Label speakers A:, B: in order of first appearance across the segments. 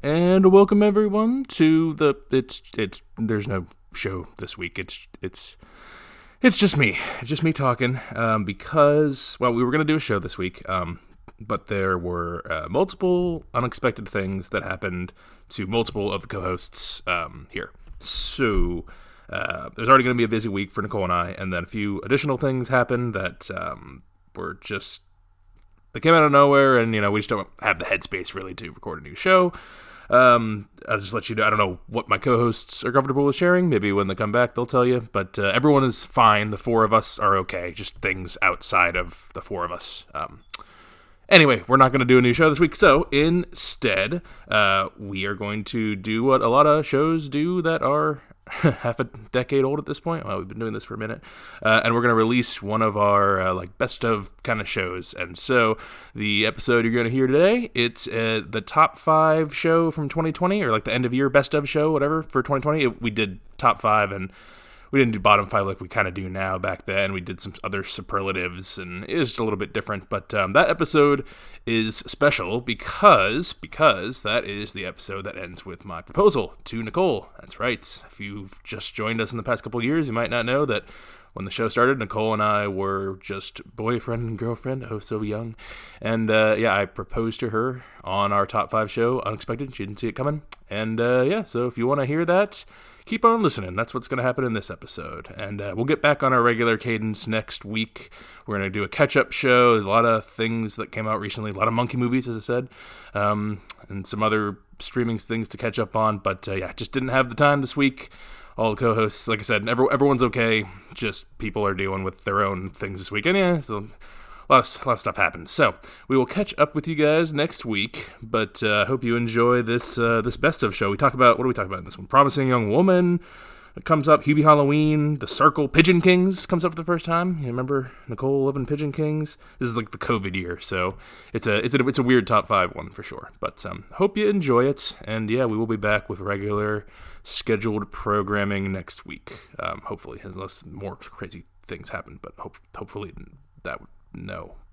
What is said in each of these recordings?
A: And welcome everyone to the there's no show this week. It's just me. It's just me talking because we were going to do a show this week, but there were multiple unexpected things that happened to multiple of the co-hosts here. So there's already going to be a busy week for Nicole and I, and then a few additional things happened that were just, they came out of nowhere, and we just don't have the headspace really to record a new show. I'll just let you know, I don't know what my co-hosts are comfortable with sharing. Maybe when they come back, they'll tell you. But everyone is fine. The four of us are okay. Just things outside of the four of us. Anyway, we're not going to do a new show this week. So instead, we are going to do what a lot of shows do that are half a decade old at this point. Well, we've been doing this for a minute. And we're going to release one of our best of kind of shows. And so the episode you're going to hear today, it's the top 5 show from 2020, or like the end of year best of show, whatever, for 2020. We did top 5, and we didn't do bottom 5 like we kind of do now. Back then we did some other superlatives, and it was just a little bit different. But that episode is special because that is the episode that ends with my proposal to Nicole. That's right. If you've just joined us in the past couple of years, you might not know that when the show started, Nicole and I were just boyfriend and girlfriend, oh so young. And I proposed to her on our top 5 show, Unexpected. She didn't see it coming. And so if you want to hear that, keep on listening. That's what's going to happen in this episode. And we'll get back on our regular cadence next week. We're going to do a catch-up show. There's a lot of things that came out recently. A lot of monkey movies, as I said. And some other streaming things to catch up on. But just didn't have the time this week. All the co-hosts, like I said, everyone's okay. Just people are dealing with their own things this week. And so a lot of stuff happened. So we will catch up with you guys next week. But I hope you enjoy this best of show. What do we talk about in this one? Promising Young Woman. It comes up. Hubie Halloween. The Circle. Pigeon Kings comes up for the first time. You remember Nicole loving Pigeon Kings? This is like the COVID year, so it's a weird top 5 one for sure. But hope you enjoy it. And we will be back with regular scheduled programming next week. Hopefully, unless more crazy things happen. But hopefully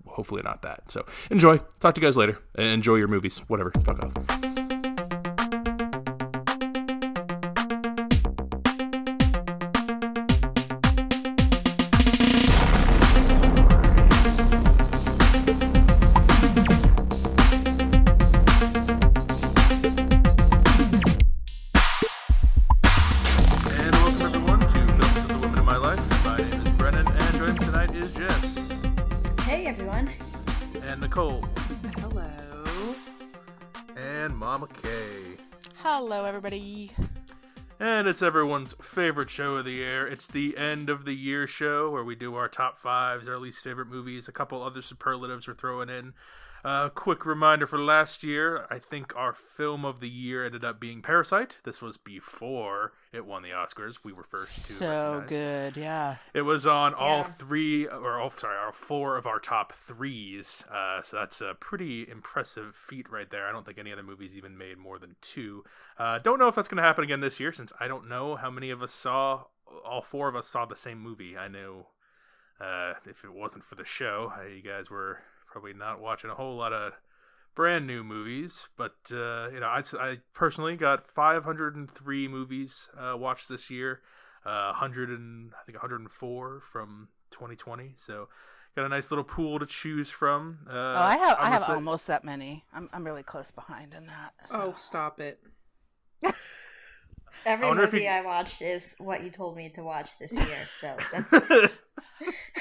A: hopefully not that. So enjoy. Talk to you guys later. Enjoy your movies. Whatever. Fuck off. Nicole.
B: Hello.
A: And Mama Kay.
B: Hello, everybody.
A: And it's everyone's favorite show of the year. It's the end of the year show where we do our top 5s, our least favorite movies, a couple other superlatives we're throwing in. Quick reminder for last year, I think our film of the year ended up being Parasite. This was before it won the Oscars. We were first to
B: So
A: recognize.
B: Good, yeah.
A: It was on all 4 of our top 3s. So that's a pretty impressive feat right there. I don't think any other movies even made more than 2. Don't know if that's going to happen again this year, since I don't know how many of us all 4 of us saw the same movie. I know if it wasn't for the show, you guys were probably not watching a whole lot of brand new movies, but I personally got 503 movies watched this year, 104 from 2020. So got a nice little pool to choose from.
B: I have almost that many. I'm really close behind in that. So.
C: Oh, stop it!
D: Every movie I watched is what you told me to watch this year, so that's.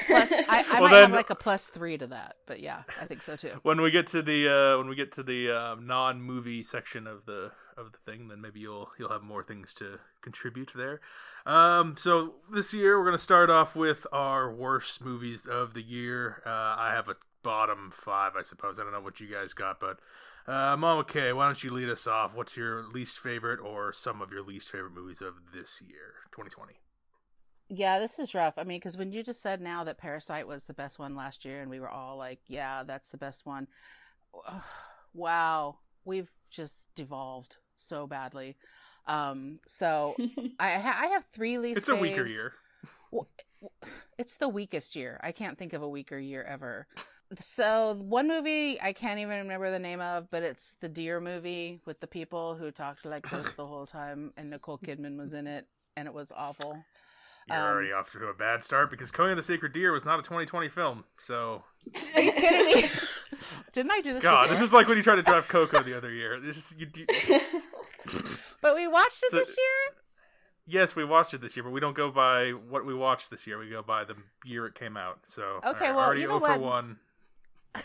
B: Plus, I might have like a +3 to that, but yeah, I think so too.
A: When we get to the non-movie section of the thing, then maybe you'll have more things to contribute there. So this year we're gonna start off with our worst movies of the year. I have a bottom 5, I suppose. I don't know what you guys got, but Mama Kay, why don't you lead us off? What's your least favorite or some of your least favorite movies of this year, 2020?
B: Yeah, this is rough. I mean, because when you just said now that Parasite was the best one last year, and we were all like, yeah, that's the best one. Wow, we've just devolved so badly. So I have 3 least
A: It's a weaker year.
B: It's the weakest year. I can't think of a weaker year ever. So one movie I can't even remember the name of, but it's the deer movie with the people who talked like this the whole time, and Nicole Kidman was in it, and it was awful.
A: You're already off to a bad start because Conan the Sacred Deer was not a 2020 film. So,
B: are you kidding me? Didn't I do this?
A: God,
B: before?
A: this is like when you tried to drive Coco the other year. This is
B: But we watched it this year.
A: Yes, we watched it this year, but we don't go by what we watched this year. We go by the year it came out. So,
B: okay, well,
A: already
B: you know
A: 0 for
B: what?
A: 1.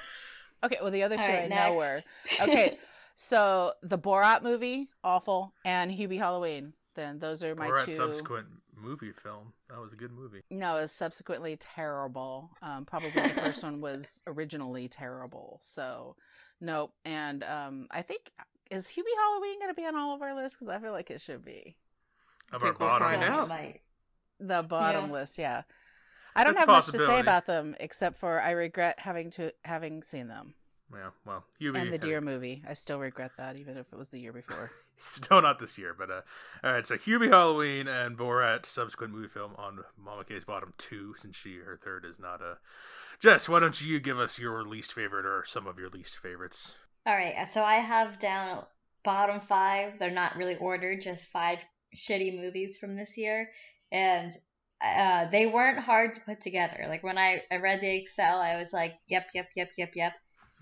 B: Okay, well, the other two
D: Alright,
B: I
D: next.
B: know were. Okay, so the Borat movie, awful, and Hubie Halloween. Then those are my
A: Borat
B: two.
A: subsequent movie film. That was a good movie.
B: No, it was subsequently terrible. Probably the first one was originally terrible. So, nope. And I think, is Hubie Halloween going to be on all of our lists? Because I feel like it should be.
A: Of
C: I
A: our
C: think we'll
A: bottom
C: find
A: list.
C: out.
D: Might.
B: The bottom
D: Yeah.
B: list, yeah. I don't
A: It's a
B: have much to say
A: possibility.
B: about them except for I regret having seen them.
A: Yeah, well, Hubie
B: And the deer movie. I still regret that, even if it was the year before.
A: Still not this year, but all right. So Hubie Halloween and Borat subsequent movie film on Mama K's bottom 2, since her third is not a. Jess, why don't you give us your least favorite or some of your least favorites?
D: All right, so I have down bottom 5. They're not really ordered, just 5 shitty movies from this year, and they weren't hard to put together. Like when I read the Excel, I was like, yep.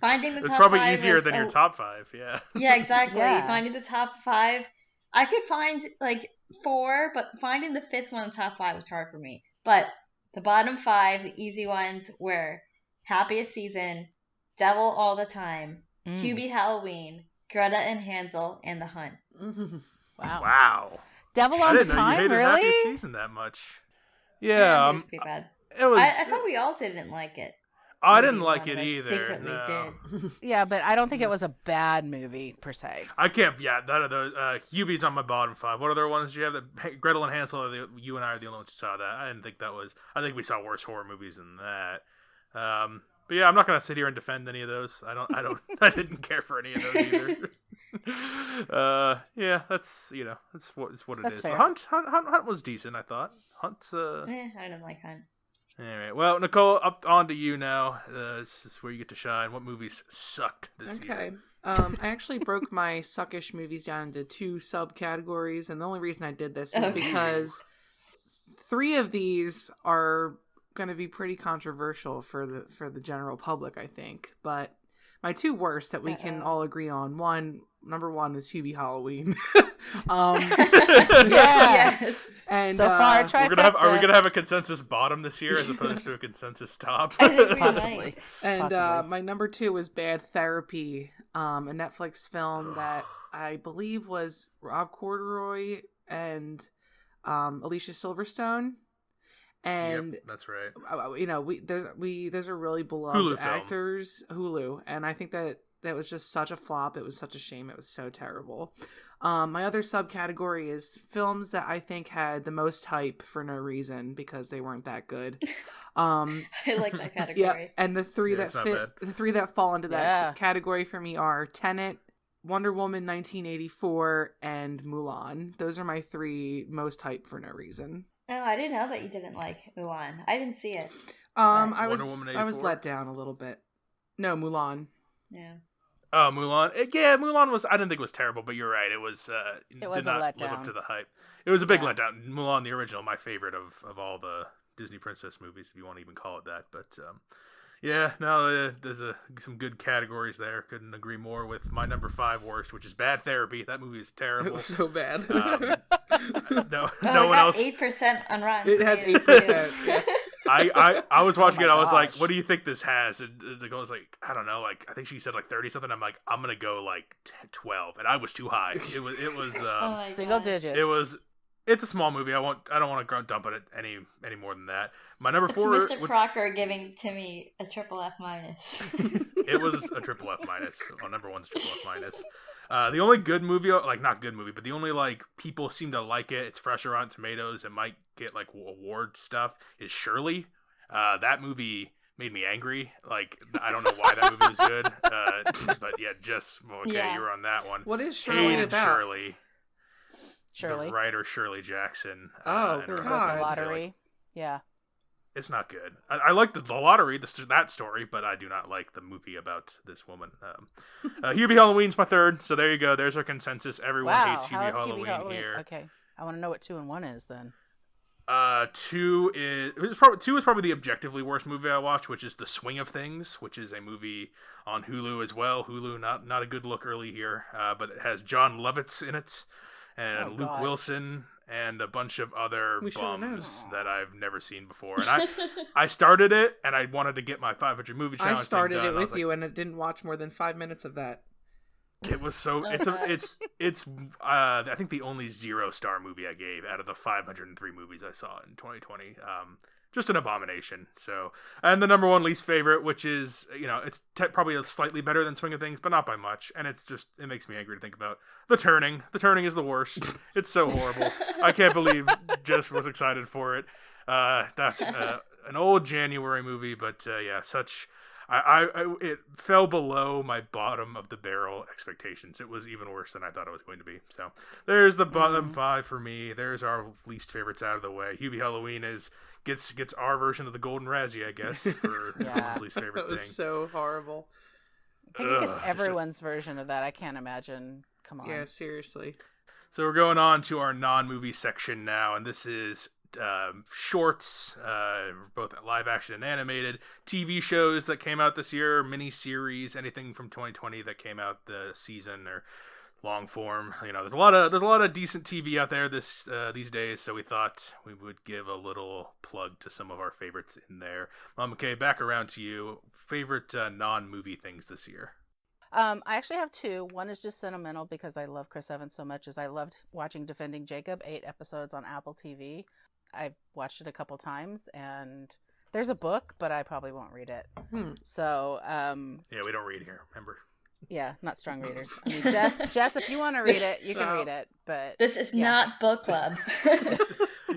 D: Finding the
A: It's
D: top
A: probably
D: 5
A: easier
D: was
A: than your top 5. Yeah.
D: Yeah, exactly.
B: Yeah.
D: Finding the top 5, I could find like 4, but finding the 5th one in the top 5 was hard for me. But the bottom 5, the easy ones were Happiest Season, Devil All the Time, Hubie Halloween, Greta and Hansel, and The Hunt.
B: Wow.
A: Wow.
B: Devil
A: I
B: on the
A: didn't know you
B: Time,
A: hated Happiest
B: really?
A: Season that much.
D: It
A: Yeah,
D: was pretty bad.
A: it was.
D: I thought we all didn't like it.
A: I didn't
D: Maybe
A: like
D: one
A: it
D: of us
A: either.
D: secretly
A: No.
D: did.
B: Yeah, but I don't think it was a bad movie, per se.
A: I can't. Yeah, none of those. Hubie's on my bottom 5. What other ones do you have? Gretel and Hansel. You and I are the only ones who saw that. I didn't think that was. I think we saw worse horror movies than that. But yeah, I'm not gonna sit here and defend any of those. I don't. I didn't care for any of those either. Yeah, that's that's what it
B: That's
A: is.
B: fair.
A: So Hunt was decent. I thought Hunt.
D: I didn't like Hunt.
A: Anyway, well, Nicole, up on to you now. This is where you get to shine. What movies sucked this year?
C: Okay. I actually broke my suckish movies down into 2 subcategories, and the only reason I did this is because 3 of these are going to be pretty controversial for the general public, I think. But my 2 worst that we can all agree on. Number 1 is Hubie Halloween.
B: Yeah.
D: Yes.
C: And
B: So far,
A: Are we
B: trifecta.
A: gonna have a consensus bottom this year as opposed to a consensus top?
D: I think we
B: Possibly.
D: might.
C: And
B: Possibly.
C: my number 2 was Bad Therapy, a Netflix film that I believe was Rob Corduroy and Alicia Silverstone. And
A: Yep, that's right.
C: those are really
A: Hulu
C: beloved
A: film.
C: actors. Hulu, and I think that was just such a flop. It was such a shame. It was so terrible. My other subcategory is films that I think had the most hype for no reason because they weren't that good.
D: I like that category.
C: Yeah, and the 3
A: Yeah,
C: that
A: it's not
C: fit,
A: bad.
C: the 3 that fall into that
B: Yeah.
C: category for me are Tenet, Wonder Woman 1984, and Mulan. Those are my 3 most hype for no reason.
D: No, I didn't know that you didn't like Mulan. I didn't see it.
C: I
A: Wonder
C: was
A: Woman
C: I was
A: 84?
C: let down a little bit. No, Mulan.
D: Yeah.
A: Oh, Mulan. Yeah, Mulan was. I didn't think it was terrible, but you're right. It was.
B: It was
A: did
B: a
A: not live
B: letdown.
A: up to the hype. It was a big
B: Yeah.
A: letdown. Mulan, the original, my favorite of all the Disney princess movies, if you want to even call it that. But yeah, no, there's some good categories there. Couldn't agree more with my number 5 worst, which is Bad Therapy. That movie is
C: It
A: terrible.
C: was so bad.
A: No,
D: Oh,
A: no
D: it
A: one
D: got
A: else.
D: 8% on Rotten
C: It has
D: Tomatoes,
C: 8%,
D: too.
C: yeah.
A: I was watching
B: Oh
A: it.
B: my
A: I was like,
B: gosh.
A: "What do you think this has?" And the girl was like, "I don't know." Like, I think she said like 30 something. I'm like, "I'm gonna go like 12," and I was too high. It was.
D: Oh my
B: Single
D: God.
B: digits.
A: It's a small movie. I don't want to dump it any more than that. My number
D: It's
A: 4.
D: Mr. Crocker giving Timmy a triple F minus.
A: It was a triple F minus. Well, number 1's triple F minus. The only good movie, like not good movie, but the only like people seem to like it. It's fresher on Tomatoes. It might get like award stuff. Is Shirley. That movie made me angry. Like I don't know why that movie was good. But yeah, just okay.
D: Yeah.
A: You were on that one.
C: What is Shirley
A: Hated
C: about?
B: Shirley.
A: The writer Shirley Jackson.
C: Oh,
A: and her
B: Who wrote
C: God.
B: the
A: husband,
B: lottery. Yeah.
A: It's not good. I like the lottery, that story, but I do not like the movie about this woman. Hubie Halloween's my third, so there you go. There's our consensus. Everyone hates Hubie Halloween here.
B: Okay, I want to know what 2 and 1 is then.
A: 2 is probably the objectively worst movie I watched, which is The Swing of Things, which is a movie on Hulu as well. Hulu, not a good look early here, but it has John Lovitz in it, and Luke Wilson, and a bunch of other bums that I've never seen before. And I started it, and I wanted to get my 500 movie challenge.
C: I started it with you, and I didn't watch more than 5 minutes of that.
A: It was so it's I think the only 0-star movie I gave out of the 503 movies I saw in 2020. Just an abomination. So, and the number one least favorite, which is, it's probably slightly better than Swing of Things, but not by much. And it makes me angry to think about. The Turning. The Turning is the worst. It's so horrible. I can't believe Jess was excited for it. That's an old January movie, but it fell below my bottom of the barrel expectations. It was even worse than I thought it was going to be. So there's the bottom 5 for me. There's our least favorites out of the way. Hubie Halloween gets our version of the Golden Razzie, I guess, for everyone's least favorite thing.
C: That was so horrible.
B: I think it gets everyone's version of that. I can't imagine. Come on.
C: Yeah, seriously.
A: So we're going on to our non-movie section now, and this is shorts, both live action and animated, TV shows that came out this year, mini series, anything from 2020 that came out the season or long form. There's a lot of decent TV out there these days, so we thought we would give a little plug to some of our favorites in there. Okay, back around to you. Favorite non-movie things this year?
B: I actually have 2. One is just sentimental because I love Chris Evans so much, as I loved watching Defending Jacob, 8 episodes on Apple TV. I've watched it a couple times, and there's a book, but I probably won't read it. So,
A: yeah, we don't read here, remember?
B: Yeah, not strong readers. I mean, Jess, if you want to read it, you can read it, but...
D: This is not book club.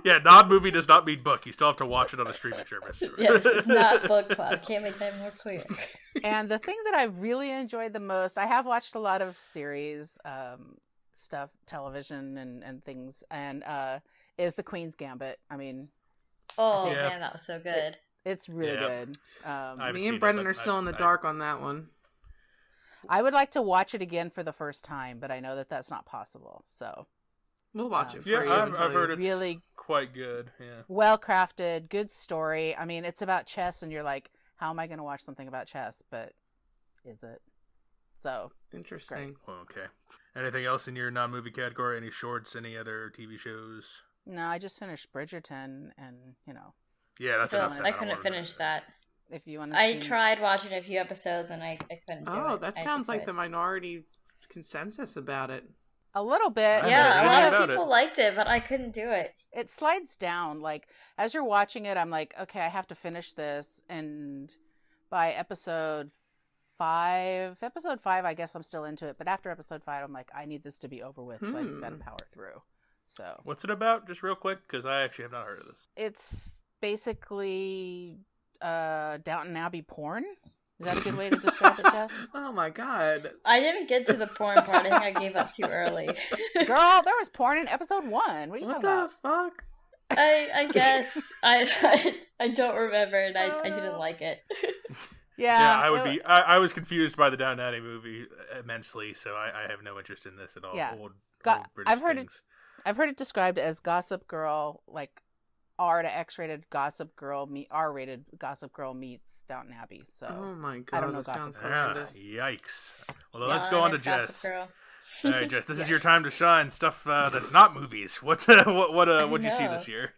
A: Yeah, non-movie does not mean book. You still have to watch it on a streaming service.
D: Yeah, this is not book club. Can't make that more clear.
B: And the thing that I really enjoyed the most, I have watched a lot of series stuff, television and things, and is The Queen's Gambit. I mean...
D: Oh, man, that was so good.
B: It's really good.
C: Me and Brennan are still in the dark on that one.
B: I would like to watch it again for the first time, but I know that that's not possible. So
C: we'll watch it.
A: Yeah, I've heard it's really quite good. Yeah,
B: well crafted, good story. I mean, it's about chess, and you're like, how am I going to watch something about chess? But is it? So
C: interesting.
A: Well, okay. Anything else in your non-movie category? Any shorts? Any other TV shows?
B: No, I just finished Bridgerton, and
A: Yeah, that's enough.
D: I couldn't finish that.
B: If you want to,
D: I tried watching a few episodes and I couldn't do it.
C: Oh, that sounds like the minority consensus about it.
B: A little bit.
D: Yeah, a lot of people liked it, but I couldn't do it.
B: It slides down. Like, as you're watching it, I'm like, okay, I have to finish this. And by episode 5, I guess I'm still into it. But after episode 5, I'm like, I need this to be over with. So I just got to power through. So
A: what's it about? Just real quick, because I actually have not heard of this.
B: It's basically... Downton Abbey porn? Is that a good way to describe it, Jess?
C: Oh my god.
D: I didn't get to the porn part. I think I gave up too early.
B: Girl, there was porn in episode 1. What are you talking about?
C: What the fuck?
D: I guess. I don't remember, and I didn't like it.
B: Yeah,
A: I was confused by the Downton Abbey movie immensely, so I have no interest in this at all.
B: Yeah.
A: Old British things.
B: I've heard it described as Gossip Girl, like R to X-rated Gossip Girl R-rated Gossip Girl meets Downton Abbey. So
C: oh my god,
B: I don't know
C: that sounds
A: horrendous. Yikes! Well, let's go on to Jess.
D: Girl.
A: All right, Jess, this is your time to shine. Stuff that's not movies. What'd you see this year?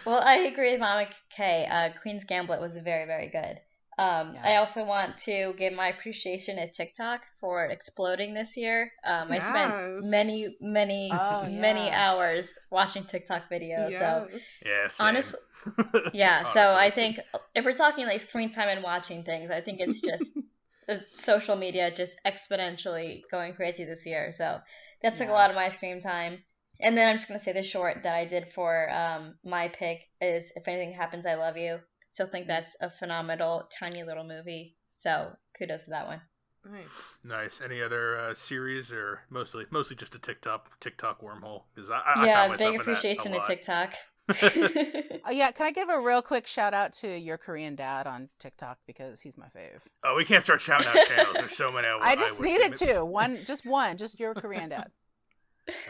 D: Well, I agree with Mama K. Queen's Gambit was very, very good. I also want to give my appreciation to TikTok for exploding this year. I spent many hours watching TikTok videos.
C: Yes.
D: So
A: honestly,
D: so I think if we're talking like screen time and watching things, I think it's just social media just exponentially going crazy this year. So that took a lot of my screen time. And then I'm just going to say the short that I did for my pick is If Anything Happens, I Love You. Still think that's a phenomenal, tiny little movie. So kudos to that one.
A: Nice. Any other series, or mostly just a TikTok wormhole? Because I found myself
D: big appreciation
A: in that a
D: to TikTok.
B: Oh yeah, can I give a real quick shout out to your Korean dad on TikTok because he's my fave.
A: Oh, we can't start shouting out channels. There's so many.
B: I just needed to just your Korean dad,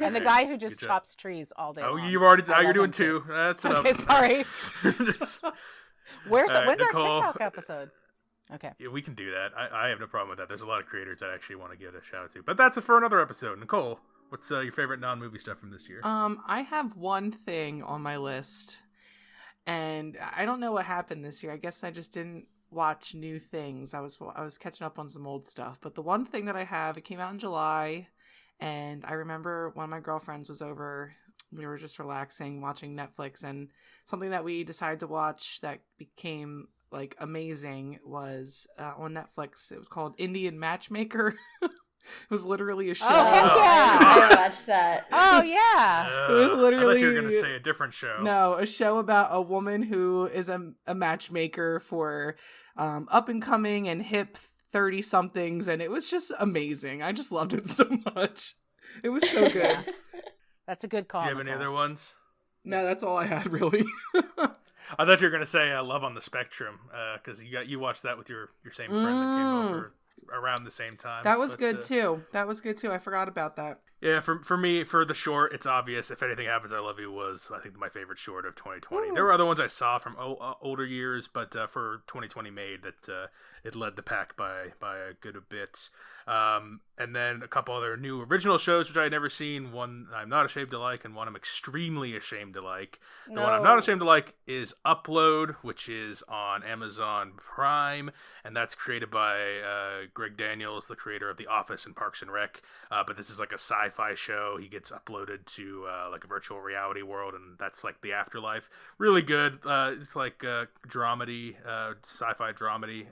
B: and the guy who just chops trees all day.
A: Oh,
B: long.
A: you've already. You're doing two. That's enough.
B: Okay, sorry. When's
A: Nicole,
B: our TikTok episode? Okay.
A: Yeah, we can do that. I have no problem with that. There's a lot of creators that actually want to give a shout out to, but that's for another episode. Nicole, what's your favorite non-movie stuff from this year?
C: I have one thing on my list, and I don't know what happened this year. I guess I just didn't watch new things. I was catching up on some old stuff, but the one thing that I have, it came out in July, and I remember one of my girlfriends was over. We were just relaxing, watching Netflix, and something that we decided to watch that became like amazing was on Netflix. It was called Indian Matchmaker. It was literally a show.
B: Oh, heck yeah!
D: I watched that.
B: Oh yeah!
C: It was literally.
A: I thought you were going to say a different show.
C: No, a show about a woman who is a matchmaker for up and coming and hip 30-somethings, and it was just amazing. I just loved it so much. It was so good.
B: That's a good call.
A: Do you have any other ones?
C: No, that's all I had, really.
A: I thought you were going to say Love on the Spectrum, because you watched that with your same friend that came over around the same time.
C: That was good too. I forgot about that.
A: Yeah, for me, for the short, it's obvious. If Anything Happens, I Love You was, I think, my favorite short of 2020. There were other ones I saw from older years, but for 2020 made that it led the pack by a good bit. And then a couple other new original shows which I had never seen. One I'm not ashamed to like, and one I'm extremely ashamed to like. The one I'm not ashamed to like is Upload, which is on Amazon Prime, and that's created by Greg Daniels, the creator of The Office and Parks and Rec. But this is like a sci-fi show. He gets uploaded to like a virtual reality world, and that's like the afterlife. Really good. It's like dramedy, sci-fi dramedy.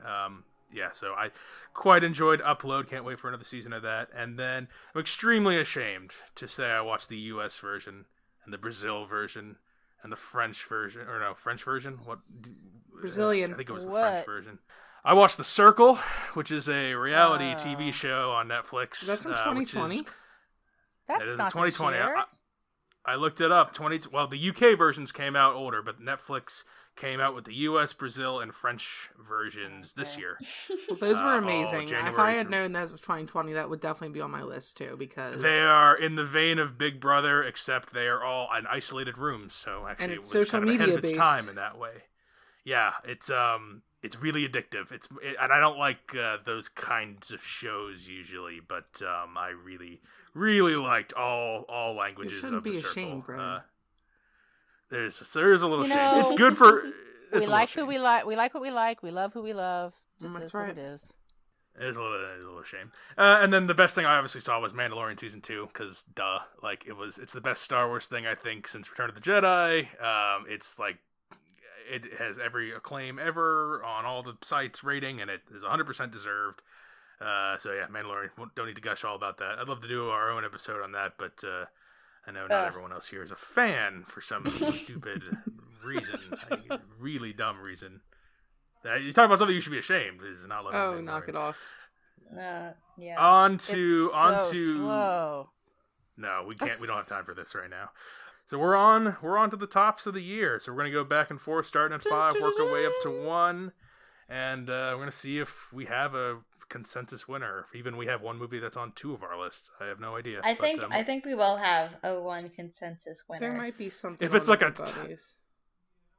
A: Yeah, so I quite enjoyed Upload. Can't wait for another season of that. And then I'm extremely ashamed to say I watched the U.S. version and the Brazil version and the French version. Or no, French version? What?
C: Brazilian.
A: I think it was the French version. I watched The Circle, which is a reality TV show on Netflix.
C: That's from 2020?
B: That's not 2020.
A: I looked it up. Well, the UK versions came out older, but Netflix came out with the US, Brazil, and French versions this year.
C: Well, those were amazing.
A: January
C: If I had known that was 2020, that would definitely be on my list too, because
A: they are in the vein of Big Brother, except they are all in isolated rooms. So actually,
C: and
A: it
C: it's
A: was
C: social
A: kind of ahead
C: media
A: of its
C: based.
A: time in that way. Yeah, it's really addictive. And I don't like those kinds of shows usually, but I really liked all languages.
C: You shouldn't
A: of The
C: be
A: Circle.
C: ashamed, Brennan.
A: There's a little shame.
B: know,
A: It's good for.
B: We like who we like. We like what we like. We love who we love. Just
C: That's
B: is what
C: right.
B: it is.
A: It's a little shame. And then the best thing I obviously saw was Mandalorian Season 2, because duh, like it's the best Star Wars thing I think since Return of the Jedi. It's like it has every acclaim ever on all the sites rating, and it is 100% deserved. So yeah, Mandalorian. Don't need to gush all about that. I'd love to do our own episode on that, but I know not everyone else here is a fan for some stupid reason, a really dumb reason. You talk about something you should be ashamed is not loving.
C: Oh, knock it off.
D: Yeah.
A: On
B: It's
A: to
B: slow.
A: No, we can't. We don't have time for this right now. So we're on to the tops of the year. So we're gonna go back and forth, starting at 5, work our way up to 1, and we're gonna see if we have a consensus winner. If even we have one movie that's on 2 of our lists. I have no idea.
D: I think we will have a one consensus winner.
C: There might be something.
A: If it's like a
C: buddies.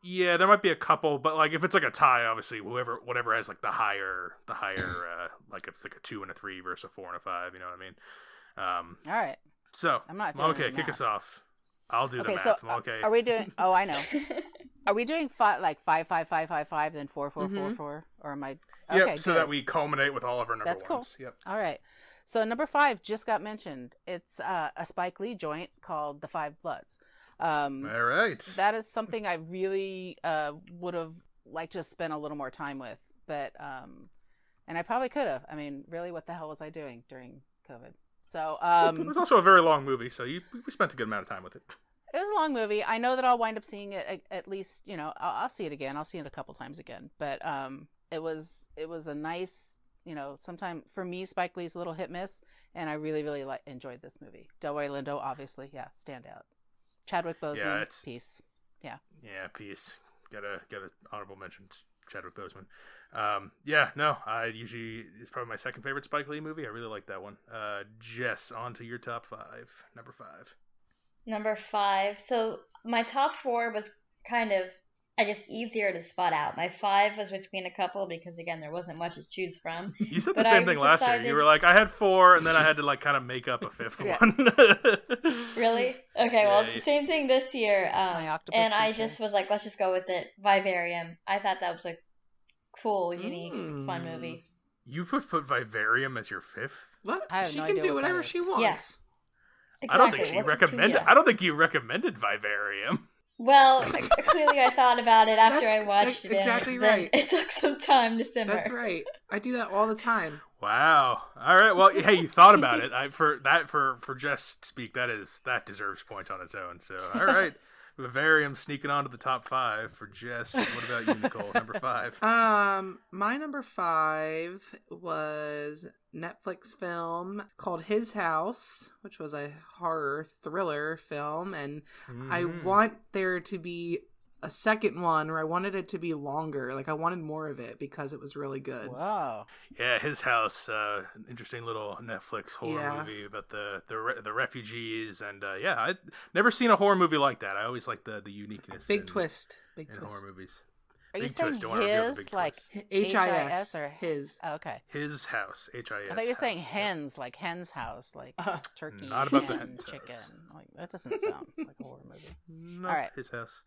A: Yeah, there might be a couple, but like if it's like a tie, obviously whatever has like the higher like if it's like a 2 and a 3 versus a 4 and a 5, you know what I mean?
B: All right.
A: So
B: I'm not doing
A: okay.
B: the
A: Kick
B: math.
A: us off. I'll do the math.
B: So
A: Okay.
B: are we doing? Oh, I know. Are we doing 5, 5, 5, 5, 5, 5, then 4, 4, 4, 4, or am I? Okay,
A: Yep. So
B: good.
A: that we culminate with all of our number
B: That's
A: ones.
B: cool.
A: Yep.
B: All right. So number 5 just got mentioned. It's a Spike Lee joint called The Five Bloods.
A: All right.
B: That is something I really would have liked to spend a little more time with, but and I probably could have. I mean, really, what the hell was I doing during COVID? So
A: It was also a very long movie, so we spent a good amount of time with it.
B: it was a long movie. I know that I'll wind up seeing it at least. You know, I'll see it again. I'll see it a couple times again. But it was a nice. You know, sometime for me, Spike Lee's a little hit miss, and I really enjoyed this movie. Delroy Lindo, obviously, stand out. Chadwick Boseman, peace. Yeah.
A: Yeah, peace. Got a honorable mention. Chadwick Boseman. It's probably my second favorite Spike Lee movie. I really like that one. Jess, on to your top 5. Number 5.
D: Number 5. So my top 4 was kind of, I guess, easier to spot out. My 5 was between a couple because, again, there wasn't much to choose from.
A: You said
D: But
A: the same
D: I
A: thing last year.
D: decided-
A: You were like, I had 4, and then I had to like kind of make up a 5th
B: Yeah.
A: one.
D: Really? Okay, well,
A: Yeah.
D: same thing this year.
B: My octopus
D: And I
B: teacher.
D: just was like, let's just go with it. Vivarium. I thought that was a cool, unique, fun movie.
A: You put Vivarium as your 5th?
C: What?
B: I have
C: She
B: no
C: can
B: idea
C: do
B: what that
C: whatever
B: is.
C: she wants.
D: Yeah.
A: I don't think
D: Exactly.
A: she
D: What's it to
A: recommended.
D: you?
A: I don't think you recommended Vivarium.
D: Well, clearly I thought about it after
C: That's
D: I watched it. and
C: exactly
D: then
C: right.
D: It took some time to simmer.
C: That's right. I do that all the time.
A: Wow. All right. Well, hey, you thought about it. For Jess to speak, that deserves points on its own. So, all right. Vivarium sneaking onto the top 5 for Jess. What about you, Nicole? Number 5.
C: My number 5 was Netflix film called His House, which was a horror thriller film, and I want there to be a second one, or I wanted it to be longer. Like, I wanted more of it because it was really good.
B: Wow.
A: Yeah, His House. Interesting little Netflix horror
C: Yeah.
A: movie about the refugees, and I'd never seen a horror movie like that. I always like the uniqueness.
C: Big
A: in,
C: twist. Big
A: in
C: twist.
A: horror movies.
B: Are you
A: Big
B: saying
A: twist, don't wanna reveal the
B: his,
A: big
B: like
A: twist.
C: H-I-S.
B: or
C: His.
B: Oh, okay.
A: His House. H-I-S.
B: I thought you were saying
A: house.
B: hens, like hen's house, like turkey,
A: Not about the
B: hen,
A: hen's
B: chicken.
A: house.
B: Like that doesn't sound like a horror movie.
A: No,
B: All right.
A: His House.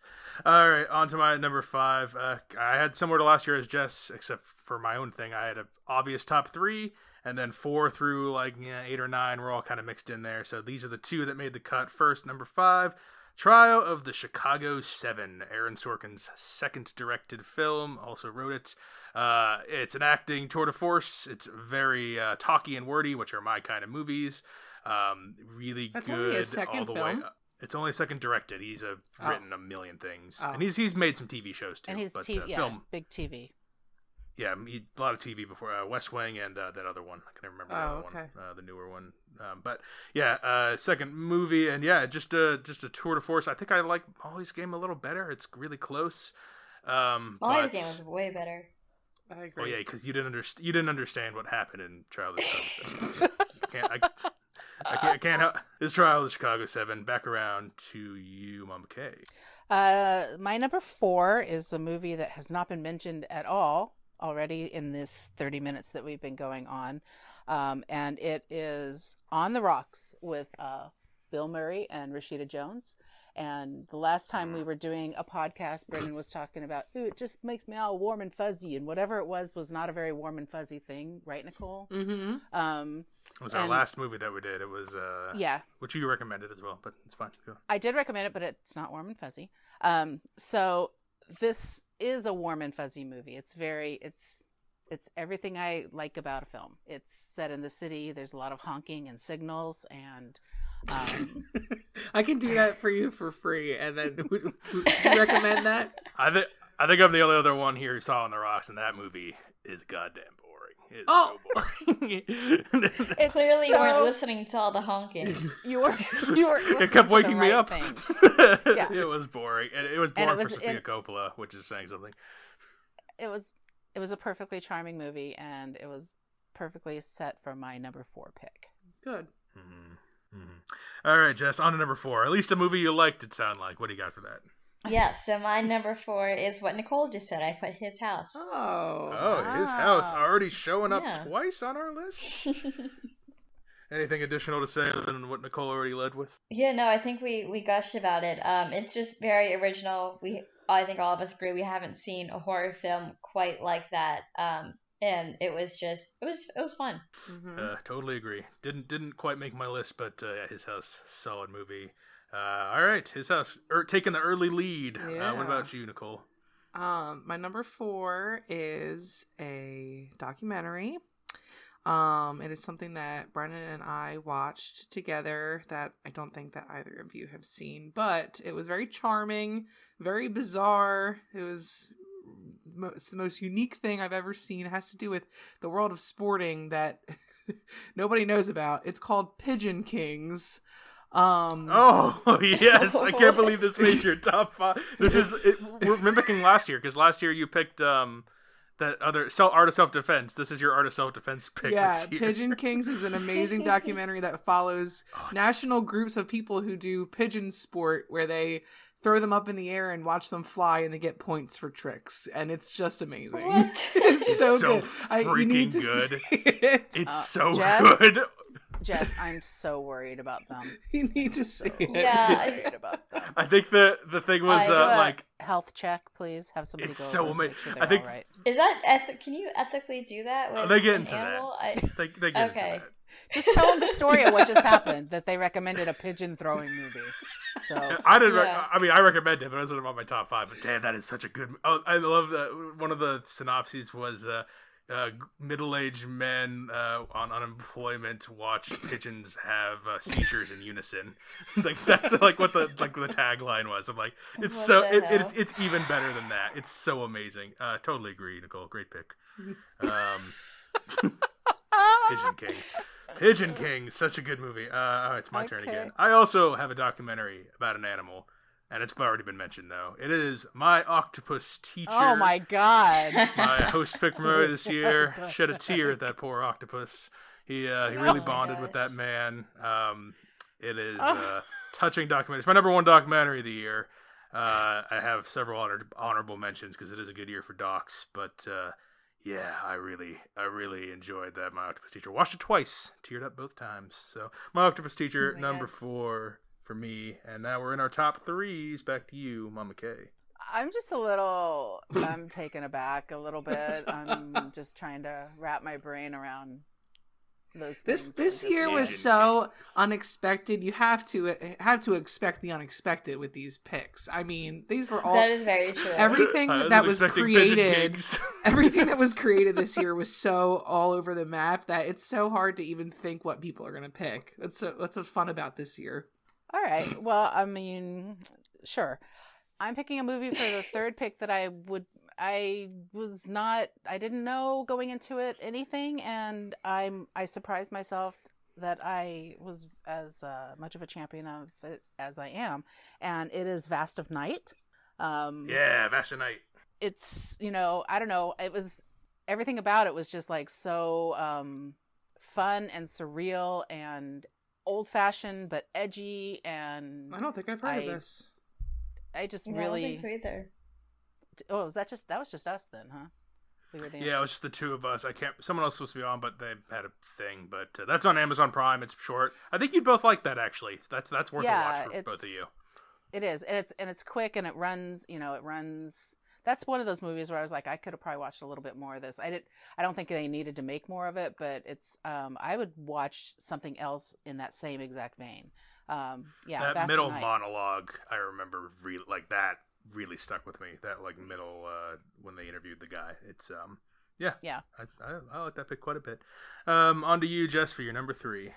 A: All right, on to my number 5. I had similar to last year as Jess, except for my own thing. I had an obvious top 3, and then 4 through 8 or 9 were all kind of mixed in there. So these are the 2 that made the cut. First, number 5, Trial of the Chicago 7, Aaron Sorkin's second directed film. Also wrote it. It's an acting tour de force. It's very talky and wordy, which are my kind of movies. Really
C: That's
A: good
C: only his second
A: all the
C: film?
A: way up. It's only second directed. He's written a million things,
C: Oh.
A: and he's made some TV shows too.
B: And he's
A: but
B: film, big TV.
A: yeah, a lot of TV before West Wing and that other one. I can't remember the other one, the newer one. But yeah, second movie, and yeah, just a tour de force. I think I like Molly's Game a little better. It's really close.
D: Molly's Game was way better.
C: I agree.
A: Oh yeah, because you didn't understand what happened in Trial of the Chicago 7. I can't help. This Trial of the Chicago 7. Back around to you, Mama K.
B: My number 4 is a movie that has not been mentioned at all already in this 30 minutes that we've been going on. And it is On the Rocks with Bill Murray and Rashida Jones. And the last time we were doing a podcast, Brennan was talking about, ooh, it just makes me all warm and fuzzy. And whatever it was not a very warm and fuzzy thing. Right, Nicole?
C: Mm-hmm.
A: It was our last movie that we did. It was
B: yeah,
A: which you recommended as well, but it's fine. Go.
B: I did recommend it, but it's not warm and fuzzy. So this is a warm and fuzzy movie. It's everything I like about a film. It's set in the city. There's a lot of honking and signals, and
C: I can do that for you for free. And then would you recommend that?
A: I think I'm the only other one here who saw On the Rocks, and that movie is goddamn boring. It's so boring.
B: it's
D: Clearly, you weren't
B: so-
D: listening to all the honking.
B: You were.
A: It kept waking me up.
B: Yeah.
A: It was boring, and it was
B: And
A: boring
B: it
A: for
B: was
A: Sofia Coppola, which is saying something.
B: It was a perfectly charming movie, and it was perfectly set for my number 4 pick.
C: Good.
A: All right, Jess, on to number 4. At least a movie you liked, it sounded like. What do you got for that?
D: Yeah, so my number 4 is what Nicole just said. I put His House.
C: Oh.
A: His House already showing up
D: Yeah.
A: twice on our list. Anything additional to say other than what Nicole already led with?
D: Yeah, no, I think we gushed about it. It's just very original. I think all of us agree we haven't seen a horror film quite like that. And it was fun.
C: Mm-hmm.
A: Totally agree. Didn't quite make my list, but His House, solid movie. All right, His House taking the early lead.
C: Yeah.
A: What about you, Nicole?
C: My number 4 is a documentary. It is something that Brennan and I watched together that I don't think that either of you have seen, but it was very charming, very bizarre. It was it's the most unique thing I've ever seen. It has to do with the world of sporting that nobody knows about. It's called Pigeon Kings.
A: Oh yes, I can't believe this made your top 5. We're mimicking last year, because last year you picked that other art of self-defense. This is your art of self-defense pick.
C: Yeah,
A: this year.
C: Pigeon Kings is an amazing documentary that follows national groups of people who do pigeon sport, where they throw them up in the air and watch them fly, and they get points for tricks, and it's just amazing. It's so good. You need to
A: good.
C: See it.
A: It's so
B: Jess?
A: good.
B: Jess, I'm so worried about them.
C: You need to see it.
D: Yeah.
B: Worried about them.
A: I think the thing was like
B: health check, please. Have somebody
A: it's
B: go
A: so
B: over and
A: amazing.
B: make sure they're
A: I think
B: all right.
D: Is that can you ethically do that with
A: they get
D: an
A: into
D: animal?
A: that. They get
D: Okay.
A: into that.
B: Just tell them the story of what just happened. That they recommended a pigeon throwing movie. So
A: I didn't.
D: Yeah.
A: I recommend it, but it wasn't about my top 5. But damn, that is such a good. Oh, I love that. One of the synopses was middle-aged men on unemployment watch pigeons have seizures in unison. Like that's like what the tagline was. I'm like, it's
D: What
A: so
D: the hell?
A: it's even better than that. It's so amazing. Totally agree, Nicole. Great pick. Pigeon King. Pigeon King, such a good movie. It's my turn
B: Okay.
A: again. I also have a documentary about an animal, and it's already been mentioned though. It is My Octopus Teacher.
B: oh my god.
A: My host pick from earlier this year. Shed a tear at that poor octopus. He really
B: Oh my
A: bonded with
D: gosh.
A: that man. It is a touching documentary. It's my number 1 documentary of the year. I have several honorable mentions because it is a good year for docs, but yeah, I really enjoyed that. My Octopus Teacher. Watched it twice. Teared up both times. So My Octopus Teacher,
D: Oh my
A: number
D: God.
A: 4 for me. And now we're in our top 3s. Back to you, Mama Kay.
B: I'm just I'm taken aback a little bit. I'm just trying to wrap my brain around those things.
C: This year was so unexpected. You have to expect the unexpected with these picks. I mean, these were all
D: That is very true.
C: everything
A: I
C: that was
A: expecting Pigeon
C: created.
A: Kings.
C: Everything that was created this year was so all over the map that it's so hard to even think what people are going to pick. That's what's fun about this year.
B: All right. Well, I mean, sure. I'm picking a movie for the third pick that I didn't know going into it anything, and I surprised myself that I was as much of a champion of it as I am, and it is Vast of Night.
A: Yeah, Vast of Night.
B: It's, I don't know, it was, everything about it was just like so fun and surreal and old-fashioned but edgy, and
C: I don't think I've heard of this.
B: I just
D: Yeah, I
B: really
D: don't think so either.
B: Oh, that was just us then, huh? We were the
A: Yeah, it was just the two of us. Someone else was supposed to be on, but they had a thing. But that's on Amazon Prime. It's short. I think you'd both like that, actually. That's worth a watch for both of you.
B: It is, and it's quick, and it runs. It runs. That's one of those movies where I was like, I could have probably watched a little bit more of this. I don't think they needed to make more of it, but it's. I would watch something else in that same exact vein. Yeah,
A: that middle monologue, I remember that really stuck with me. That middle when they interviewed the guy. It's yeah. I like that pick quite a bit. On to you, Jess, for your number 3.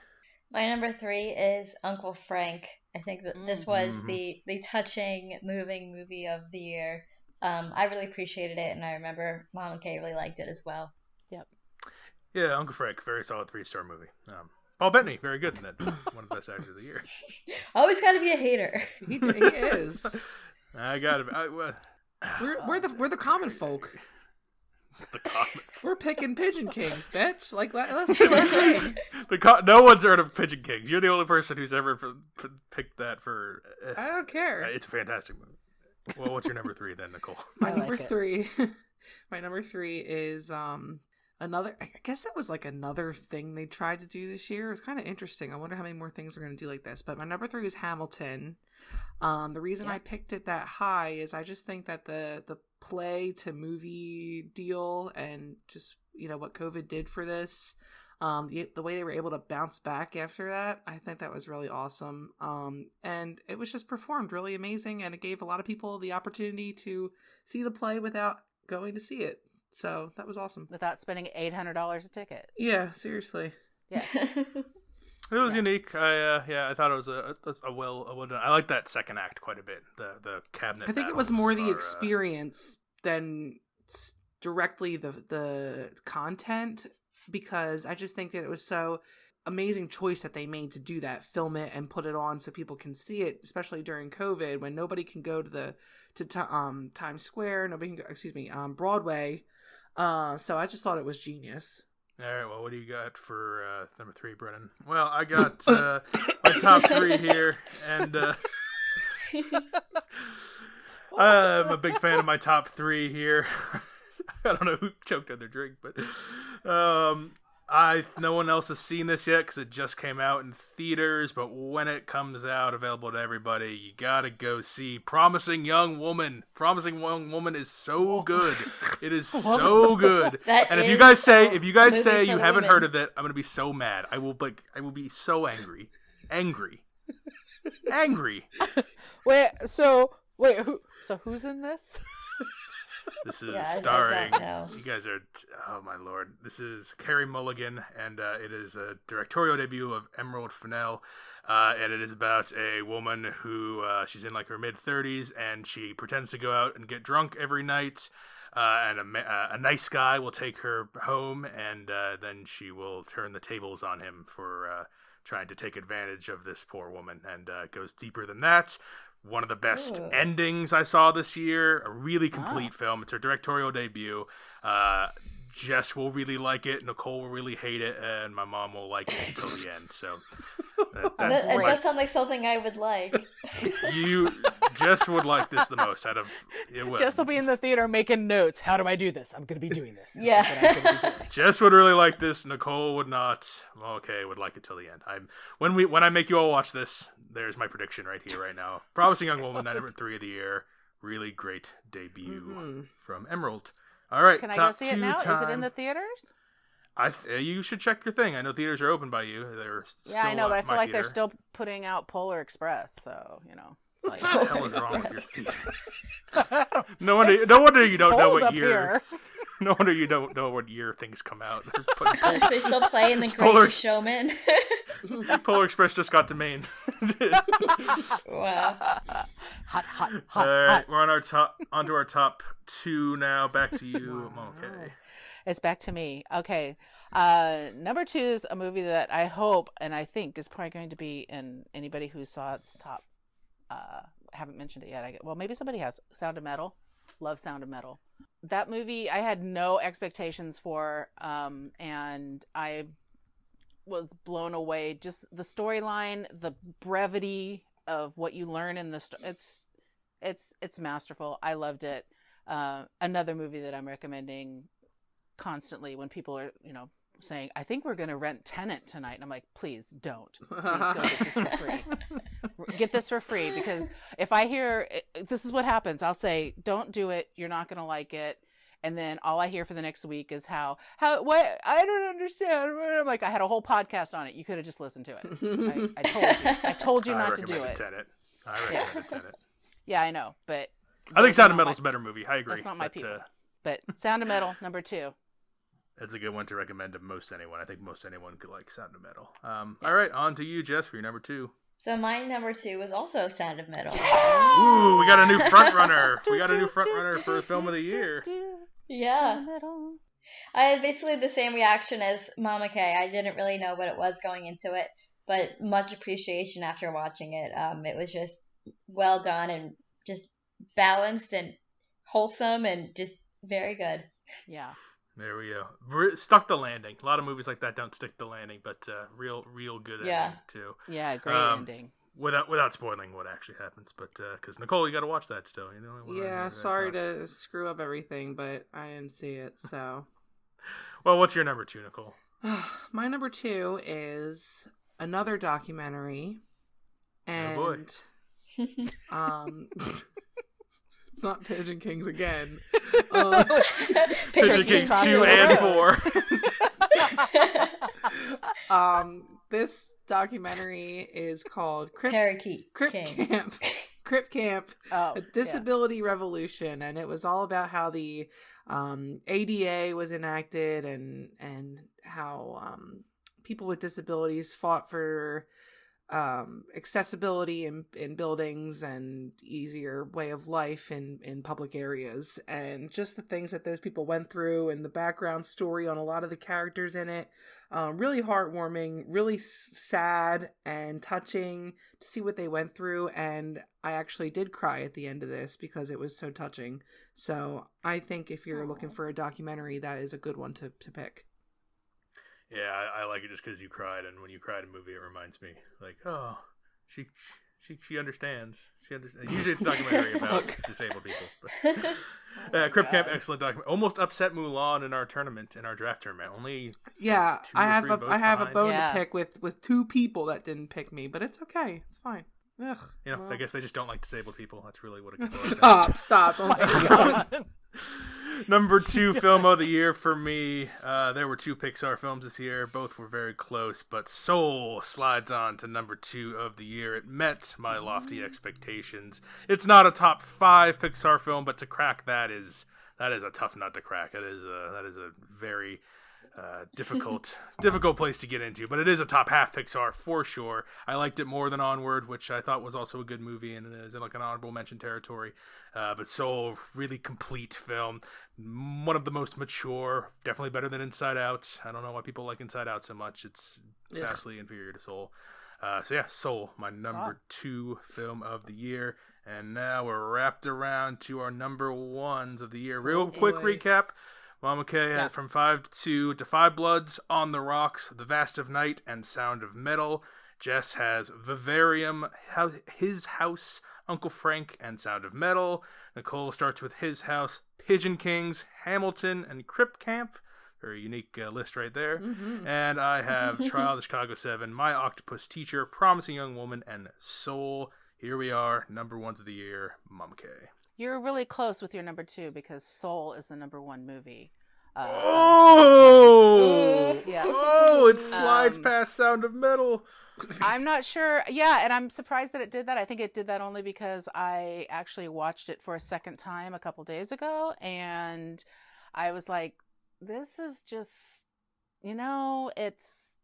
D: My number 3 is Uncle Frank. I think that this was the touching, moving movie of the year. I really appreciated it, and I remember Mom and Kay really liked it as well.
B: Yep.
A: Yeah, Uncle Frank, very solid 3-star movie. Paul Bettany, very good in that. One of the best actors of the year.
D: Always got to be a hater.
C: He is.
A: I got it.
C: We're the common folk.
A: The common.
C: We're picking Pigeon Kings, bitch. Let's do our thing.
A: No one's heard of Pigeon Kings. You're the only person who's ever picked that for.
C: I don't care.
A: It's a fantastic movie. Well, what's your number 3 then, Nicole?
C: My number 3. My number 3 is another. I guess that was another thing they tried to do this year. It was kind of interesting. I wonder how many more things we're going to do like this. But my number 3 is Hamilton. The reason I picked it that high is I just think that the play to movie deal and just what COVID did for this, the way they were able to bounce back after that, I think that was really awesome. And it was just performed really amazing, and it gave a lot of people the opportunity to see the play without going to see it. So that was awesome.
B: Without spending $800 a ticket.
C: Yeah, seriously.
B: Yeah.
A: It was unique. I thought it was a well done. I like that second act quite a bit. The cabinet.
C: I think it was more the experience than directly the content, because I just think that it was so amazing choice that they made to do that, film it and put it on so people can see it, especially during COVID when nobody can go to Times Square, nobody can go, Broadway. So I just thought it was genius.
E: All right, well, what do you got for number 3, Brennan? Well, I got my top 3 here, and I'm a big fan of my top 3 here. I don't know who choked on their drink, but no one else has seen this yet because it just came out in theaters, but when it comes out, available to everybody, you gotta go see Promising Young Woman. Promising Young Woman is so good. It is so good. And if you guys say you haven't heard of it, I'm gonna be so mad. I will be so angry. Angry.
B: Who's in this?
E: This is starring. You guys are. Oh my lord! This is Carey Mulligan, and it is a directorial debut of Emerald Fennell, and it is about a woman who she's in like her mid-30s, and she pretends to go out and get drunk every night, and a nice guy will take her home, and then she will turn the tables on him for trying to take advantage of this poor woman, and it goes deeper than that. One of the best endings I saw this year. A really complete film. It's her directorial debut. Jess will really like it. Nicole will really hate it. And my mom will like it until the end. So
D: it does sound like something I would like.
E: Jess would like this the most out of it.
B: Jess will be in the theater making notes. How do I do this? I'm going to be doing this.
D: Yeah.
B: This is what I'm gonna be doing.
E: Jess would really like this. Nicole would not. Okay, would like it till the end. When I make you all watch this, there's my prediction right here, right now. Promising Young Woman, number 3 of the year. Really great debut from Emerald. All right,
B: can I go see it now? Is it in the theaters?
E: You should check your thing. I know theaters are open by you.
B: I know, but I feel like they're still putting out Polar Express, so it's like,
E: what the hell is wrong with your theater? No wonder you don't know what year. No wonder you don't know what year things come out.
D: They still play in The Greatest Showman.
E: Polar Express just got to Maine.
D: Wow.
B: Hot.
E: All right, we're onto our top 2 now. Back to you. Okay.
B: It's back to me. Okay. Number 2 is a movie that I hope and I think is probably going to be in anybody who saw its top. Haven't mentioned it yet. Well, maybe somebody has. Sound of Metal. Love Sound of Metal. That movie I had no expectations for, and I was blown away. Just the storyline, the brevity of what you learn in the it's masterful. I loved it. Another movie that I'm recommending constantly when people are saying, I think we're going to rent Tenet tonight, and I'm like, please don't. Please go get this for free. Get this for free, because if I hear this is what happens, I'll say, don't do it. You're not going to like it. And then all I hear for the next week is what I don't understand. I'm like, I had a whole podcast on it. You could have just listened to it. I told you not to do it.
E: I recommended Tenet.
B: Yeah, I know, but
E: I think Sound of Metal's a better movie. I agree.
B: That's not my people. But Sound of Metal, number 2.
E: It's a good one to recommend to most anyone. I think most anyone could like Sound of Metal. All right, on to you, Jess, for your number 2.
D: So my number 2 was also Sound of Metal.
E: Ooh, we got a new front runner. We got a new front runner for Film of the Year.
D: Yeah. I had basically the same reaction as Mama K. I didn't really know what it was going into it, but much appreciation after watching it. It was just well done and just balanced and wholesome and just very good.
B: Yeah.
E: There we go. Stuck the landing. A lot of movies like that don't stick the landing, but real good ending too.
B: Yeah, great ending.
E: Without spoiling what actually happens, but because Nicole, you got to watch that still.
C: Sorry to screw up everything, but I didn't see it. So,
E: well, what's your number 2, Nicole?
C: My number 2 is another documentary, and
E: oh boy.
C: It's not Pigeon Kings again.
E: Pigeon Kings 2 and 4.
C: This documentary is called Crip Camp, A Disability Revolution, and it was all about how the ADA was enacted and how people with disabilities fought for accessibility in buildings and easier way of life in public areas, and just the things that those people went through and the background story on a lot of the characters in it. Really heartwarming, really sad and touching to see what they went through. And I actually did cry at the end of this because it was so touching. So I think if you're looking for a documentary, that is a good one to pick.
E: Yeah, I like it just because you cried, and when you cried in a movie, it reminds me, like, oh, she understands. She understands. Usually it's a documentary about disabled people. But, Crip Camp, excellent documentary. Almost upset Mulan in our draft tournament. Only
C: I have a bone
B: to
C: pick with two people that didn't pick me, but it's okay. It's fine. Ugh,
E: I guess they just don't like disabled people. That's really what it comes
C: Stop. Don't say that.
E: Number 2 film of the year for me. There were 2 Pixar films this year. Both were very close, but Soul slides on to number 2 of the year. It met my lofty expectations. It's not a top 5 Pixar film, but to crack that is a tough nut to crack. That is a very difficult place to get into, but it is a top half Pixar for sure. I liked it more than Onward, which I thought was also a good movie and is in like an honorable mention territory. But Soul, really complete film. One of the most mature, definitely better than Inside Out. I don't know why people like Inside Out so much. It's vastly inferior to Soul. So yeah, Soul, my number 2 film of the year. And now we're wrapped around to our number 1s of the year. Real quick recap. Mama K had from 5 to 5 Bloods, On the Rocks, The Vast of Night, and Sound of Metal. Jess has Vivarium, His House, Uncle Frank, and Sound of Metal. Nicole starts with His House, Pigeon Kings, Hamilton, and Crip Camp. Very unique list right there. Mm-hmm. And I have Trial of the Chicago 7, My Octopus Teacher, Promising Young Woman, and Soul. Here we are, number 1s of the year, Mama K.
B: You're really close with your number 2 because Soul is the number 1 movie.
E: Yeah. It slides past Sound of Metal.
B: I'm not sure. Yeah, and I'm surprised that it did that. I think it did that only because I actually watched it for a second time a couple days ago, and I was like, this is just, it's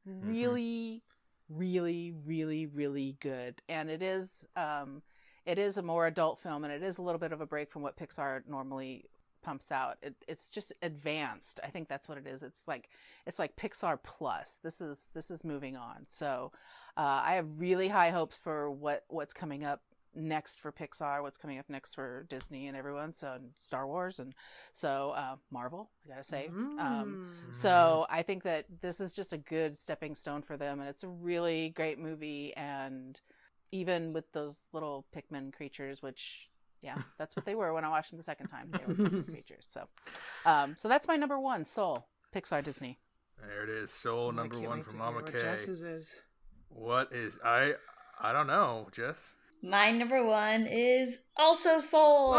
B: really, really, really, really good. And it is a more adult film, and it is a little bit of a break from what Pixar normally pumps out. It's just advanced. I think that's what it is. It's like Pixar plus. This is moving on. So I have really high hopes for what's coming up next for Pixar, what's coming up next for Disney and everyone. So Star Wars, and so Marvel, I gotta say. So I think that this is just a good stepping stone for them, and it's a really great movie. And even with those little Pikmin creatures, which, yeah, that's what they were when I watched them the second time. They were Pikmin creatures. So that's my number 1, Soul, Pixar, Disney.
E: There it is, Soul, number 1 for Mama K.
C: What Jess's is.
E: What is I don't know, Jess.
D: My number 1 is also Soul.
E: Whoa!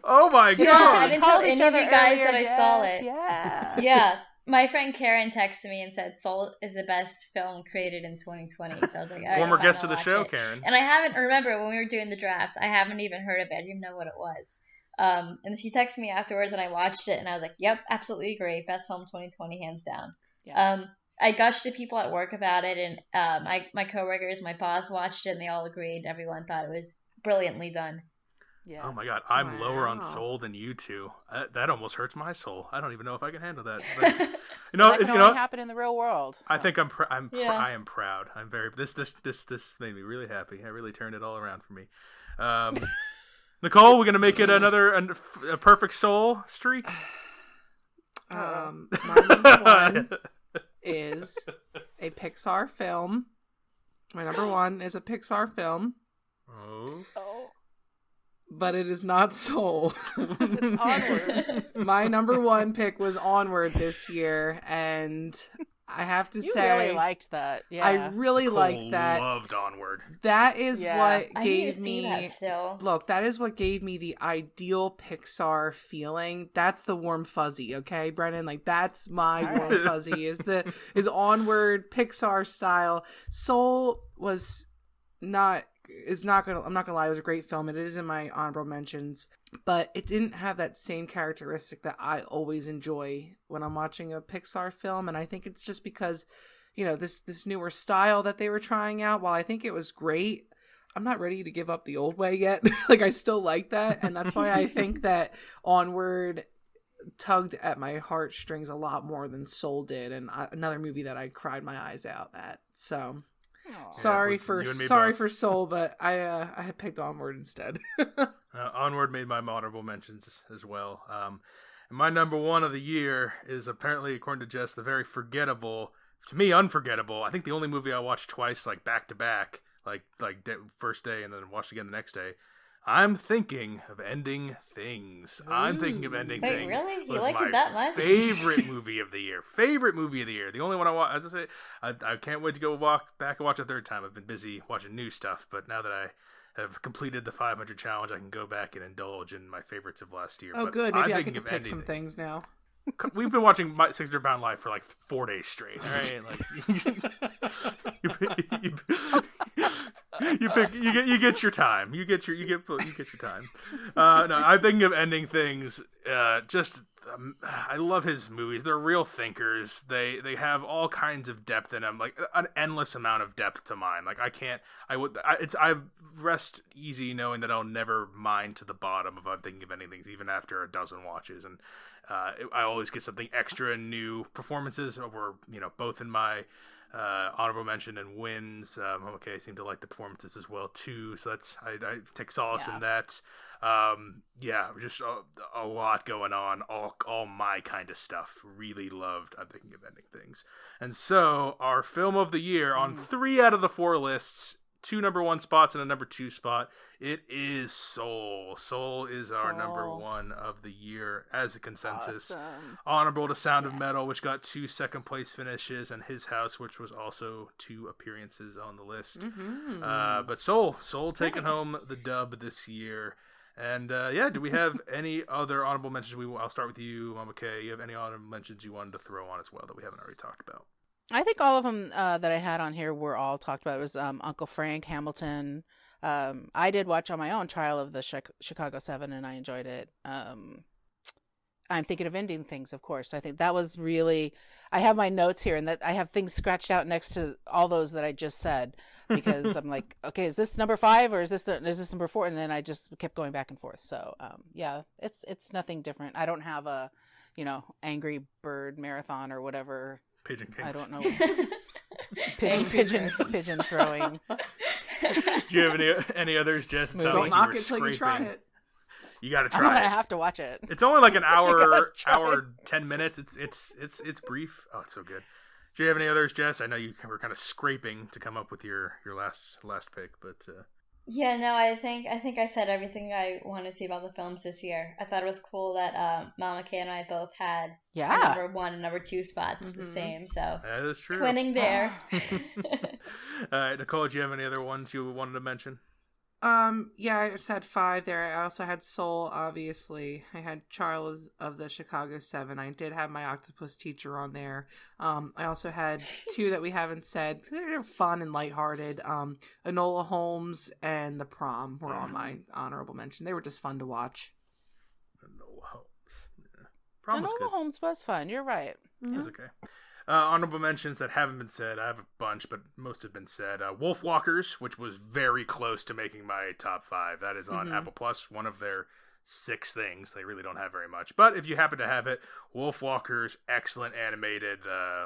E: Oh my god!
D: Yeah, I didn't tell any of you guys that I saw it.
B: Yeah.
D: Yeah. My friend Karen texted me and said Soul is the best film created in 2020. So I was like,
E: former guest of the show, Karen.
D: And I haven't, remember when we were doing the draft, I haven't even heard of it. I didn't even know what it was. And she texted me afterwards, and I watched it, and I was like, yep, absolutely agree. Best film 2020, hands down.
B: Yeah.
D: I gushed to people at work about it, and my coworkers, my boss watched it, and they all agreed. Everyone thought it was brilliantly done.
B: Yes.
E: Oh my god, I'm lower on Soul than you two. That almost hurts my soul. I don't even know if I can handle that. But,
B: that can only happen in the real world. So.
E: I think I am proud. I'm very this made me really happy. I really turned it all around for me. Nicole, we're gonna make it a perfect Soul streak.
C: My number 1 is a Pixar film. My number 1 is a Pixar film.
E: Oh.
C: But it is not Soul.
B: It's Onward.
C: My number 1 pick was Onward this year, and I have to say,
B: you really liked that. Yeah,
C: I really liked that.
E: Loved Onward.
C: That is what
D: I
C: gave
D: need to see
C: me.
D: that still.
C: Look, that is what gave me the ideal Pixar feeling. That's the warm fuzzy, okay, Brennan? Like that's my warm fuzzy. Is Onward Pixar style. Soul was not. I'm not gonna lie, it was a great film. It is in my honorable mentions, but it didn't have that same characteristic that I always enjoy when I'm watching a Pixar film. And I think it's just because, this newer style that they were trying out. While I think it was great, I'm not ready to give up the old way yet. Like, I still like that. And that's why I think that Onward tugged at my heartstrings a lot more than Soul did. And another movie that I cried my eyes out at. So sorry for Soul, but I had picked Onward instead.
E: Onward made my honorable mentions as well. And my number one of the year is apparently, according to Jess, the very forgettable, to me, unforgettable. I think the only movie I watched twice, like back to back, like first day and then watched again the next day. I'm thinking of Ending Things.
C: Ooh.
E: I'm thinking of Ending Things.
D: Wait, really? You
E: was
D: like
E: my
D: it that much?
E: Favorite movie of the year. Favorite movie of the year. The only one I watch. As I say, I can't wait to go back and watch a third time. I've been busy watching new stuff, but now that I have completed the 500 challenge, I can go back and indulge in my favorites of last year.
C: Oh,
E: but
C: good. Maybe I
E: thinking
C: get to
E: of
C: pick
E: Ending
C: some things now.
E: We've been watching my 600 Pound Life for like 4 days straight. All right, like you get your time. You get your time. No, I'm thinking of Ending Things. I love his movies. They're real thinkers. They have all kinds of depth in them, like an endless amount of depth to mine. Like I rest easy knowing that I'll never mine to the bottom if I'm thinking of Ending Things, even after a dozen watches. And I always get something extra and new. Performances were, both in my honorable mention and wins. I seem to like the performances as well too. So I take solace in that. Just a lot going on. All my kind of stuff. Really loved. I'm thinking of Ending Things. And so our film of the year on 3 out of the 4 lists. 2 number 1 spots and a number 2 spot. It is Soul. Soul is our number 1 of the year as a consensus.
B: Awesome.
E: Honorable to Sound of Metal, which got 2 second place finishes, and His House, which was also 2 appearances on the list.
C: Mm-hmm.
E: But Soul taking home the dub this year. And do we have any other honorable mentions? I'll start with you, Mama Kay. You have any honorable mentions you wanted to throw on as well that we haven't already talked about?
B: I think all of them that I had on here were all talked about. It was Uncle Frank, Hamilton. I did watch on my own Trial of the Chicago 7, and I enjoyed it. I'm thinking of Ending Things, of course. I think that was really... I have my notes here, and that I have things scratched out next to all those that I just said, because I'm like, okay, is this number 5 or is this number 4? And then I just kept going back and forth. So, it's nothing different. I don't have a, Angry Bird marathon or whatever.
E: Pigeon Kings.
B: I don't know. pigeon throwing.
E: Do you have any others, Jess?
C: Don't knock it till you try it.
E: You got to try
B: I'm gonna
E: it.
B: have to watch it.
E: It's only like an hour, 10 minutes. It's brief. Oh, it's so good. Do you have any others, Jess? I know you were kind of scraping to come up with your last pick, but.
D: Yeah, no, I think I said everything I wanted to about the films this year. I thought it was cool that Mama Kay and I both had number 1 and number 2 spots the same. So
E: that is true.
D: Twinning there.
E: All right, Nicole, do you have any other ones you wanted to mention?
C: I just had 5 there. I also had Soul, obviously. I had Trial of the Chicago 7. I did have my Octopus Teacher on there. I also had 2 that we haven't said. They're fun and lighthearted. Enola Holmes and The Prom were on my honorable mention. They were just fun to watch.
E: Enola Holmes. Yeah. Prom was good.
B: Enola Holmes was fun. You're right.
E: It was okay. Honorable mentions that haven't been said. I have a bunch, but most have been said. Wolfwalkers, which was very close to making my top 5. That is on Apple Plus, one of their 6 things. They really don't have very much. But if you happen to have it, Wolfwalkers, excellent animated,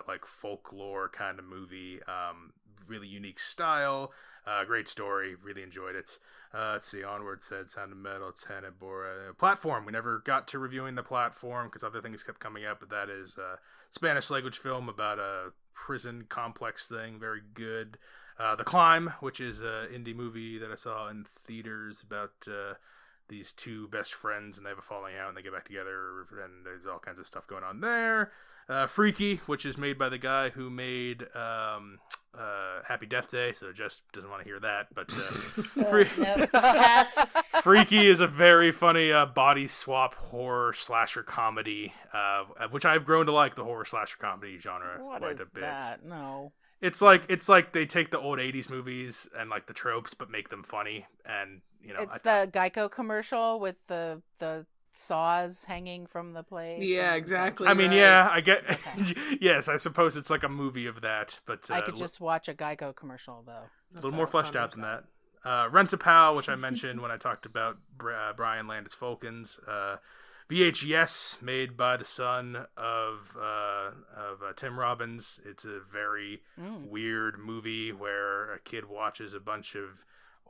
E: like folklore kind of movie. Really unique style. Great story. Really enjoyed it. Let's see. Onward said Sound of Metal, Tenet, Bora. Platform. We never got to reviewing the Platform because other things kept coming up, but that is Spanish language film about a prison complex thing. Very good. The Climb, which is an indie movie that I saw in theaters about these 2 best friends, and they have a falling out and they get back together, and there's all kinds of stuff going on there. Freaky, which is made by the guy who made Happy Death Day, so Jess doesn't want to hear that, but Freaky is a very funny body swap horror slasher comedy, which I've grown to like the horror slasher comedy genre quite a bit.
B: That? No.
E: It's like they take the old 80s movies and like the tropes but make them funny, and
B: it's the Geico commercial with the saws hanging from the place.
C: Yeah, exactly.
E: I mean,
C: right.
E: yeah, I get.
B: Okay.
E: Yes, I suppose it's like a movie of that, but
B: I could just watch a Geico commercial though.
E: a little more fleshed out than that. Rent a Pal, which I mentioned when I talked about Brian Landis Falcons. VHS, made by the son of Tim Robbins. It's a very weird movie where a kid watches a bunch of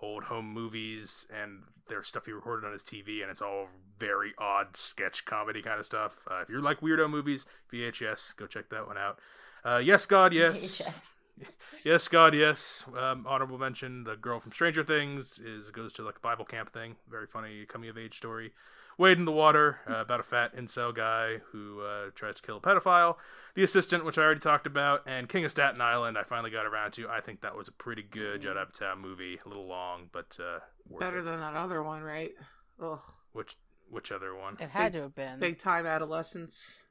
E: old home movies and there's stuff he recorded on his TV, and it's all very odd sketch comedy kind of stuff. If you're like weirdo movies, VHS, go check that one out. Yes, God, yes.
D: VHS.
E: Yes, God, yes. Honorable mention: the girl from Stranger Things goes to like a Bible camp thing. Very funny coming of age story. Wade in the Water, about a fat incel guy who tries to kill a pedophile. The Assistant, which I already talked about, and King of Staten Island, I finally got around to. I think that was a pretty good Judd Apatow movie. A little long, but
C: better than that other one, right? Ugh.
E: Which other one?
B: It had to have been
C: Big Time Adolescence.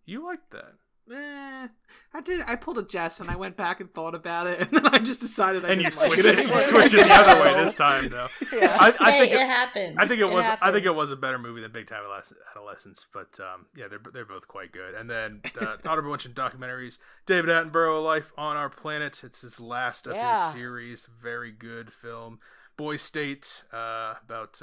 E: You liked that?
C: I did. I pulled a Jess and I went back and thought about it, and then I just decided I
E: and you
C: didn't like
E: switched
C: it
E: it.
C: anymore.
E: You switched it the other way this time, though.
B: Yeah.
E: I think
D: it happens.
E: I think it was. I think it
D: happens.
E: was a better movie than Big Time Adolescence, but yeah, they're both quite good. And then honorable mention documentaries: David Attenborough, Life on Our Planet. It's his last of his series. Very good film. Boy State, about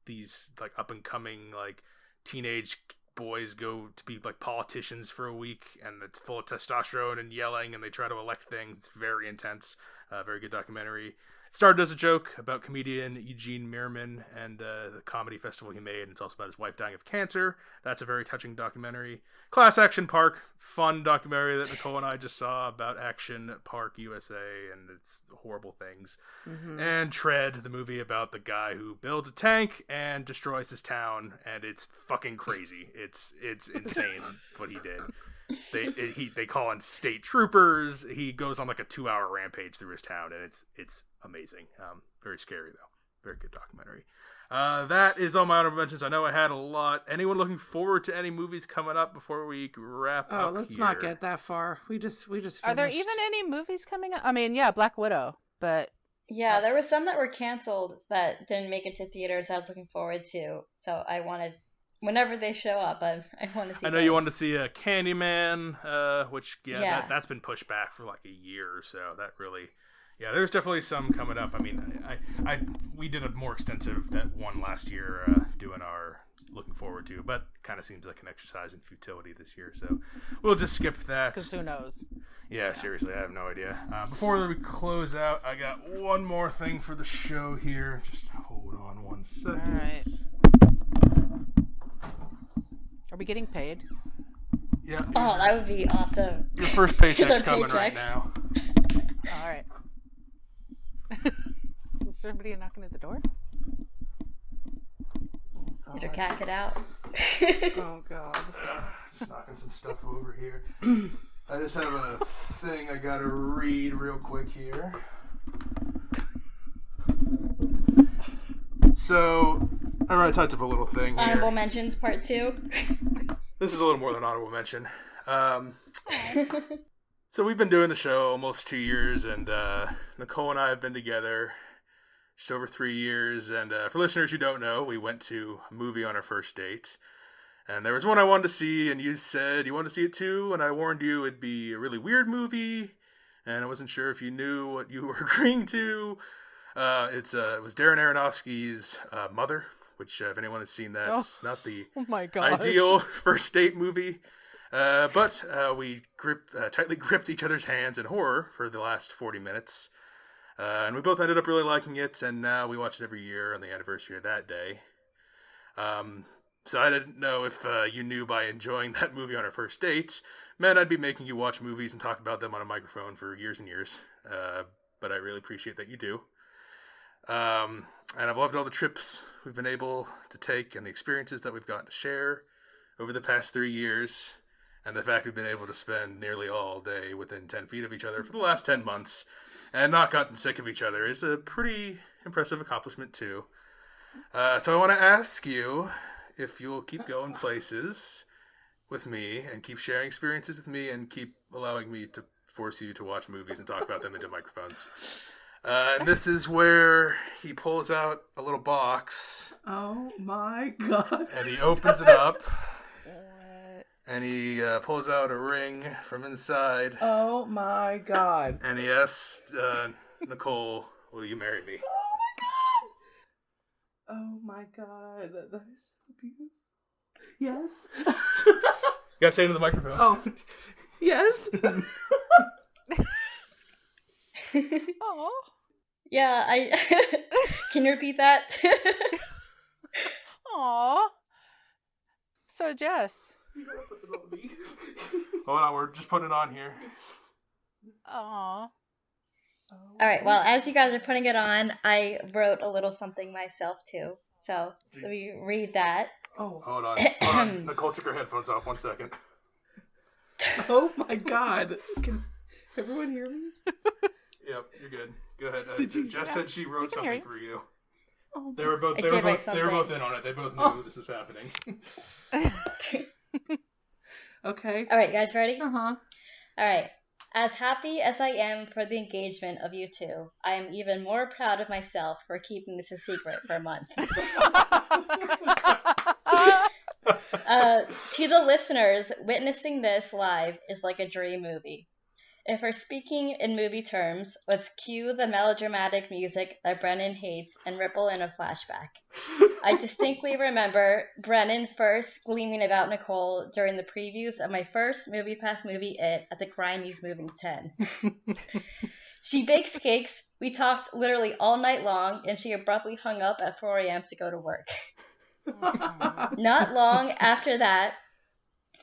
E: these like up and coming like teenage boys go to be like politicians for a week, and it's full of testosterone and yelling, and they try to elect things. It's very intense. Very good documentary. It started as a joke about comedian Eugene Meerman and the comedy festival he made, and it's also about his wife dying of cancer. That's a very touching documentary. Class Action Park, fun documentary that Nicole and I just saw about Action Park USA and its horrible things.
C: Mm-hmm.
E: And Tread, the movie about the guy who builds a tank and destroys his town, and it's fucking crazy. It's insane what he did. They call in state troopers. He goes on like a 2-hour rampage through his town, and it's amazing. Very scary though. Very good documentary. That is all my honorable mentions. I know I had a lot. Anyone looking forward to any movies coming up before we wrap up?
C: Oh, let's
E: here?
C: not get that far. We just finished.
B: Are there even any movies coming up? I mean, yeah, Black Widow, but
D: Yeah, there were some that were canceled that didn't make it to theaters. I was looking forward to, so I wanted. Whenever they show up, I want to see.
E: I know
D: those.
E: you wanted to see Candyman, which
D: Yeah.
E: That's been pushed back for like a year or so. That really, there's definitely some coming up. I mean, we did a more extensive that one last year, doing our looking forward to, but kind of seems like an exercise in futility this year. So we'll just skip that.
B: because who knows?
E: Yeah, seriously, I have no idea. Before we close out, I got one more thing for the show here. Just hold on one second.
B: All right. Are we getting paid?
E: Yeah.
D: Oh, that would be awesome.
E: Your first paycheck's
D: Our
E: coming right
D: paychecks.
E: now.
B: All right. Is somebody knocking at the door?
D: Did your cat get out?
C: Oh God.
E: Just knocking some stuff over here. I just have a thing I gotta read real quick here. So, I already typed up a little thing here.
D: Honorable mentions part 2.
E: This is a little more than honorable mention. So we've been doing the show almost 2 years, and Nicole and I have been together just over 3 years. And for listeners who don't know, we went to a movie on our first date. And there was one I wanted to see, and you said you wanted to see it too, and I warned you it'd be a really weird movie, and I wasn't sure if you knew what you were agreeing to. It was Darren Aronofsky's Mother, which if anyone has seen that, it's not the
B: Oh my god.
E: ideal first date movie. But we tightly gripped each other's hands in horror for the last 40 minutes. And we both ended up really liking it, and now we watch it every year on the anniversary of that day. So I didn't know if you knew by enjoying that movie on our first date meant I'd be making you watch movies and talk about them on a microphone for years and years. But I really appreciate that you do. And I've loved all the trips we've been able to take and the experiences that we've gotten to share over the past 3 years. And the fact we've been able to spend nearly all day within 10 feet of each other for the last 10 months and not gotten sick of each other is a pretty impressive accomplishment too. So I want to ask you if you'll keep going places with me and keep sharing experiences with me and keep allowing me to force you to watch movies and talk about them into microphones. And this is where he pulls out a little box.
C: Oh my god.
E: And he opens it up.
B: What?
E: And he pulls out a ring from inside.
C: Oh my god.
E: And he asks Nicole, will you marry me?
C: Oh my god. That is so beautiful. Yes.
E: You gotta say it into the microphone.
C: Oh. Yes.
B: Oh.
D: Yeah, can you repeat that?
B: Aw. So, Jess.
E: Hold on, we're just putting it on here.
B: Aw.
D: All right, well, as you guys are putting it on, I wrote a little something myself too. So let me read that.
C: Oh.
E: Hold on. Nicole took her headphones off. 1 second.
C: Oh my god. Can everyone hear me?
E: Yep, you're good. Go ahead. Jess said she wrote something for you.
C: Oh,
E: They were both in on it. They both knew this was happening.
C: okay.
D: All right, guys, ready?
C: Uh-huh.
D: All right. As happy as I am for the engagement of you two, I am even more proud of myself for keeping this a secret for a month. To the listeners, witnessing this live is like a dream movie. If we're speaking in movie terms, let's cue the melodramatic music that Brennan hates and ripple in a flashback. I distinctly remember Brennan first gleaming about Nicole during the previews of my first Movie Pass movie It at the Crimey's Moving 10. She bakes cakes, we talked literally all night long, and she abruptly hung up at 4 a.m. to go to work. Not long after that,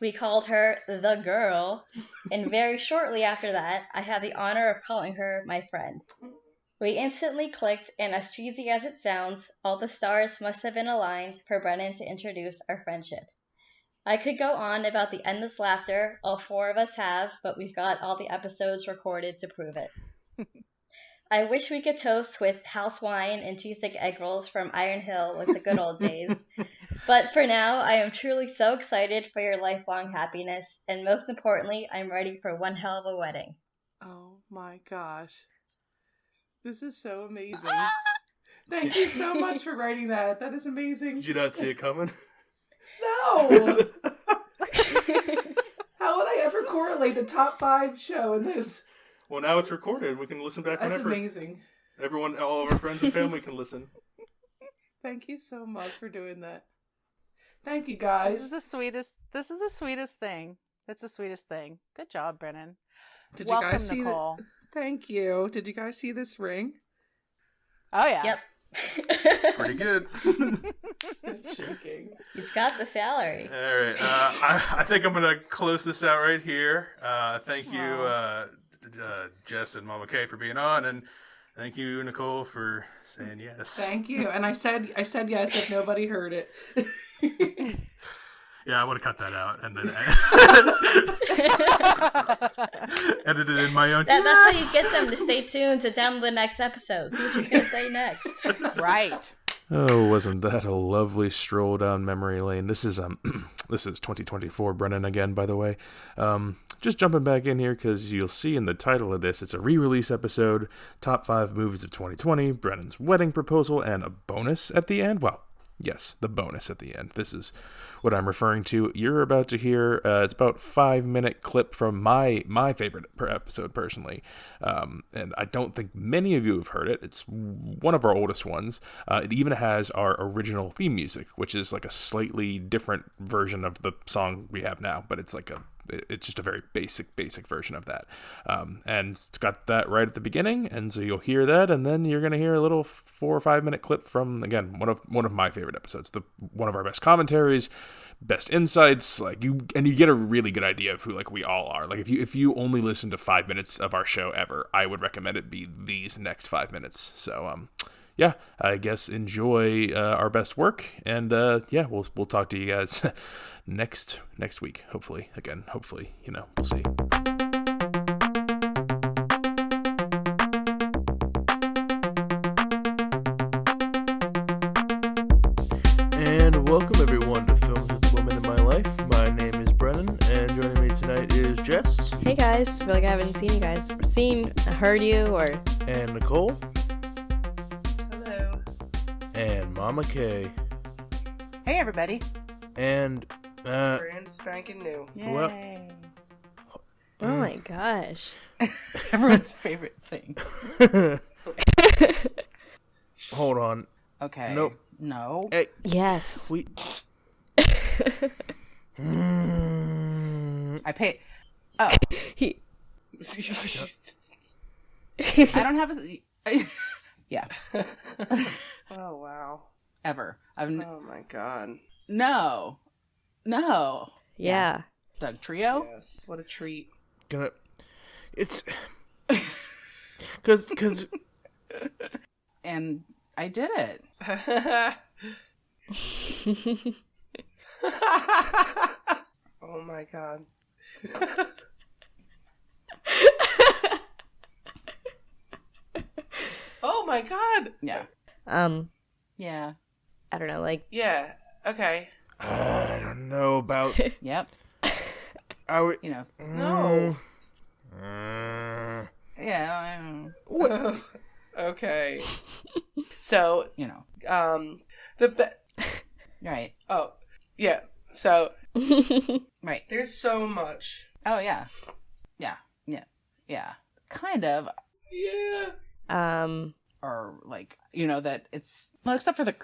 D: we called her the girl, and very shortly after that, I had the honor of calling her my friend. We instantly clicked, and as cheesy as it sounds, all the stars must have been aligned for Brennan to introduce our friendship. I could go on about the endless laughter all four of us have, but we've got all the episodes recorded to prove it. I wish we could toast with house wine and cheesesteak egg rolls from Iron Hill like the good old days. But for now, I am truly so excited for your lifelong happiness, and most importantly, I'm ready for one hell of a wedding.
C: Oh my gosh. This is so amazing. Thank you so much for writing that. That is amazing.
E: Did you not see it coming?
C: No! How would I ever correlate the top 5 show in this?
E: Well, now it's recorded. We can listen back
C: That's
E: whenever.
C: amazing.
E: Everyone, all of our friends and family can listen.
C: Thank you so much for doing that. Thank you, guys.
B: This is the sweetest thing. It's the sweetest thing. Good job, Brennan.
C: Did
B: Welcome,
C: you guys see
B: Nicole.
C: Thank you. Did you guys see this ring?
B: Oh, yeah.
D: Yep.
E: It's pretty good.
C: I'm shaking.
D: He's got the salary.
E: All right. I think I'm going to close this out right here. Thank you, Jess and Mama Kay, for being on, and thank you, Nicole, for saying yes.
C: Thank you. And I said yes if nobody heard it.
E: Yeah, I would have cut that out and then edited in my own.
D: That's how you get them to stay tuned to download the next episode. See what she's going to say next.
B: Right.
A: Oh, wasn't that a lovely stroll down memory lane? This is 2024 Brennan again, by the way. Just jumping back in here because you'll see in the title of this, it's a re-release episode, top 5 movies of 2020, Brennan's wedding proposal, and a bonus at the end. Well, yes, the bonus at the end. This is what I'm referring to. You're about to hear, it's about 5-minute clip from my favorite episode, personally. And I don't think many of you have heard it. It's one of our oldest ones. It even has our original theme music, which is like a slightly different version of the song we have now, but it's just a very basic version of that. And it's got that right at the beginning, and so you'll hear that, and then you're going to hear a little 4 or 5 minute clip from, again, one of my favorite episodes, one of our best commentaries, best insights, you get a really good idea of who we all are. If you only listen to 5 minutes of our show ever, I would recommend it be these next 5 minutes. So yeah, I guess enjoy our best work, and yeah, we'll talk to you guys next week, hopefully. Again, hopefully, we'll see. And welcome everyone to Films with the Woman in My Life. My name is Brennan, and joining me tonight is Jess.
F: Hey guys, I feel like I haven't heard you or...
A: And Nicole. Mama K.
B: Hey, everybody.
A: And,
F: brand spanking new.
B: Yay.
A: Well-
G: Oh my gosh.
B: Everyone's favorite thing.
A: Hold on.
B: Okay.
A: Nope.
B: No.
A: Hey,
G: Yes.
A: we...
B: I pay. Oh,
G: He.
B: I don't have a. Yeah.
F: Oh wow.
B: Ever.
F: Oh my god.
B: No.
G: Yeah.
B: Doug Trio.
F: Yes. What a treat.
A: Gonna... It's... Cause...
B: And I did it.
F: Oh my god. Oh my god.
B: Yeah. Yeah.
G: I don't know, like,
F: Yeah. Okay.
A: I don't know about...
B: Yep.
A: I would...
B: You know.
F: No.
B: Yeah.
F: Okay. So,
B: You know. Right.
F: Oh, yeah. So,
B: Right.
F: there's so much.
B: Oh yeah. Yeah. Yeah. Yeah. Kind of.
F: Yeah.
B: Or like, you know, that it's well, except for the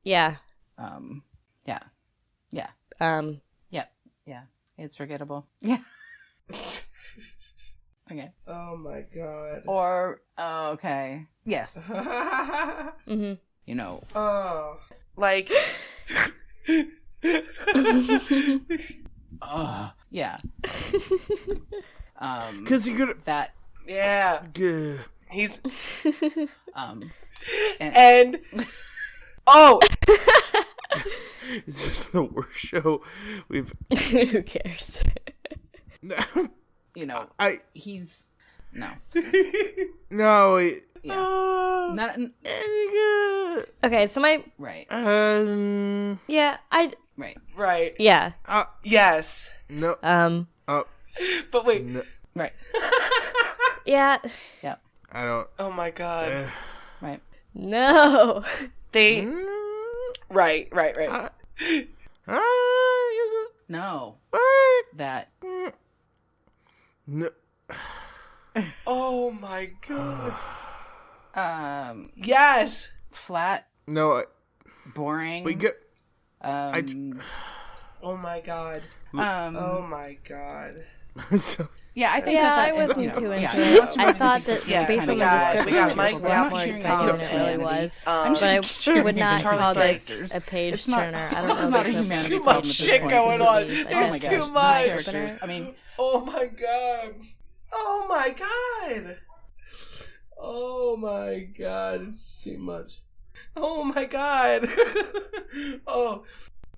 G: yeah.
B: yeah. Yeah. Yep. Yeah. It's forgettable. Yeah. Okay.
F: Oh my god.
B: Or okay. Yes.
G: Mm-hmm.
B: You know.
F: Oh. Like.
B: Yeah.
A: Cause you're gonna...
B: That
F: Yeah.
A: Gah.
F: He's.
B: and
F: Oh!
A: It's just the worst show we've...
G: Who cares?
B: you know, he's no.
A: No,
B: Yeah. Not
G: Okay, so my
B: right.
G: yeah,
B: Right.
F: Right.
G: yeah.
F: Yes.
A: No.
F: But wait.
A: No,
B: Right.
G: Yeah.
B: Yep.
A: I don't...
F: Oh my god.
B: Right.
G: No.
F: They. Right.
B: No. That
A: No.
F: Oh my god.
B: um
F: Yes.
B: flat,
A: No,
B: boring.
A: we get...
F: Oh my god. Oh my god.
A: So,
B: yeah, I think
G: Yeah,
B: that
G: I wasn't too into
B: yeah,
G: it.
B: lots of
G: I
B: movies
G: thought
B: think
G: that
F: Yeah,
G: based on
F: we
G: the
F: got
G: description,
F: Mike,
G: it was a lot more
F: Mike,
G: exciting than it really
B: Tom,
G: was.
F: Um,
G: But I would not
F: Charlie's
G: call
F: like-
G: this a page
B: It's not-
G: turner. I don't
B: this
G: know
B: is not
G: if
B: a
G: it's
B: humanity
F: too
B: problem
F: much
B: at this
F: shit
B: point.
F: going
B: This
F: on.
B: is-
F: There's
B: oh my
F: too
B: gosh,
F: much.
B: these characters. I mean,
F: Oh my god. Oh my god. Oh my god. It's too much. Oh my god. Oh.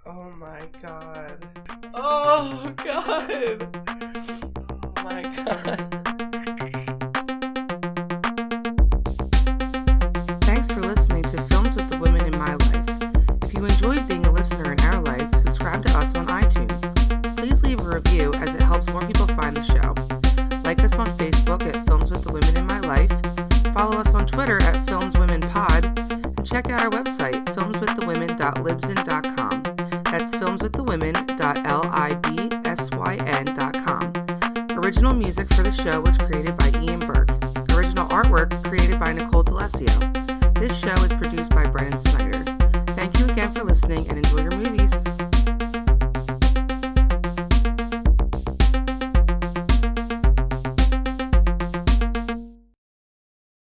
F: Oh my god. Oh god. Oh my god. Thanks for listening to Films with the Women in My Life. If you enjoyed being a listener in our life, subscribe to us on iTunes. Please leave a review as it helps more people find the show. Like us on Facebook at Films with the Women in My Life. Follow us on Twitter at FilmsWomenPod. And check out our website, filmswiththewomen.libsyn.com. That's filmswiththewomen.libsyn.com. Original music for the show was created by Ian Burke. Original artwork created by Nicole D'Alessio. This show is produced by Brennan Snyder. Thank you again for listening and enjoy your movies.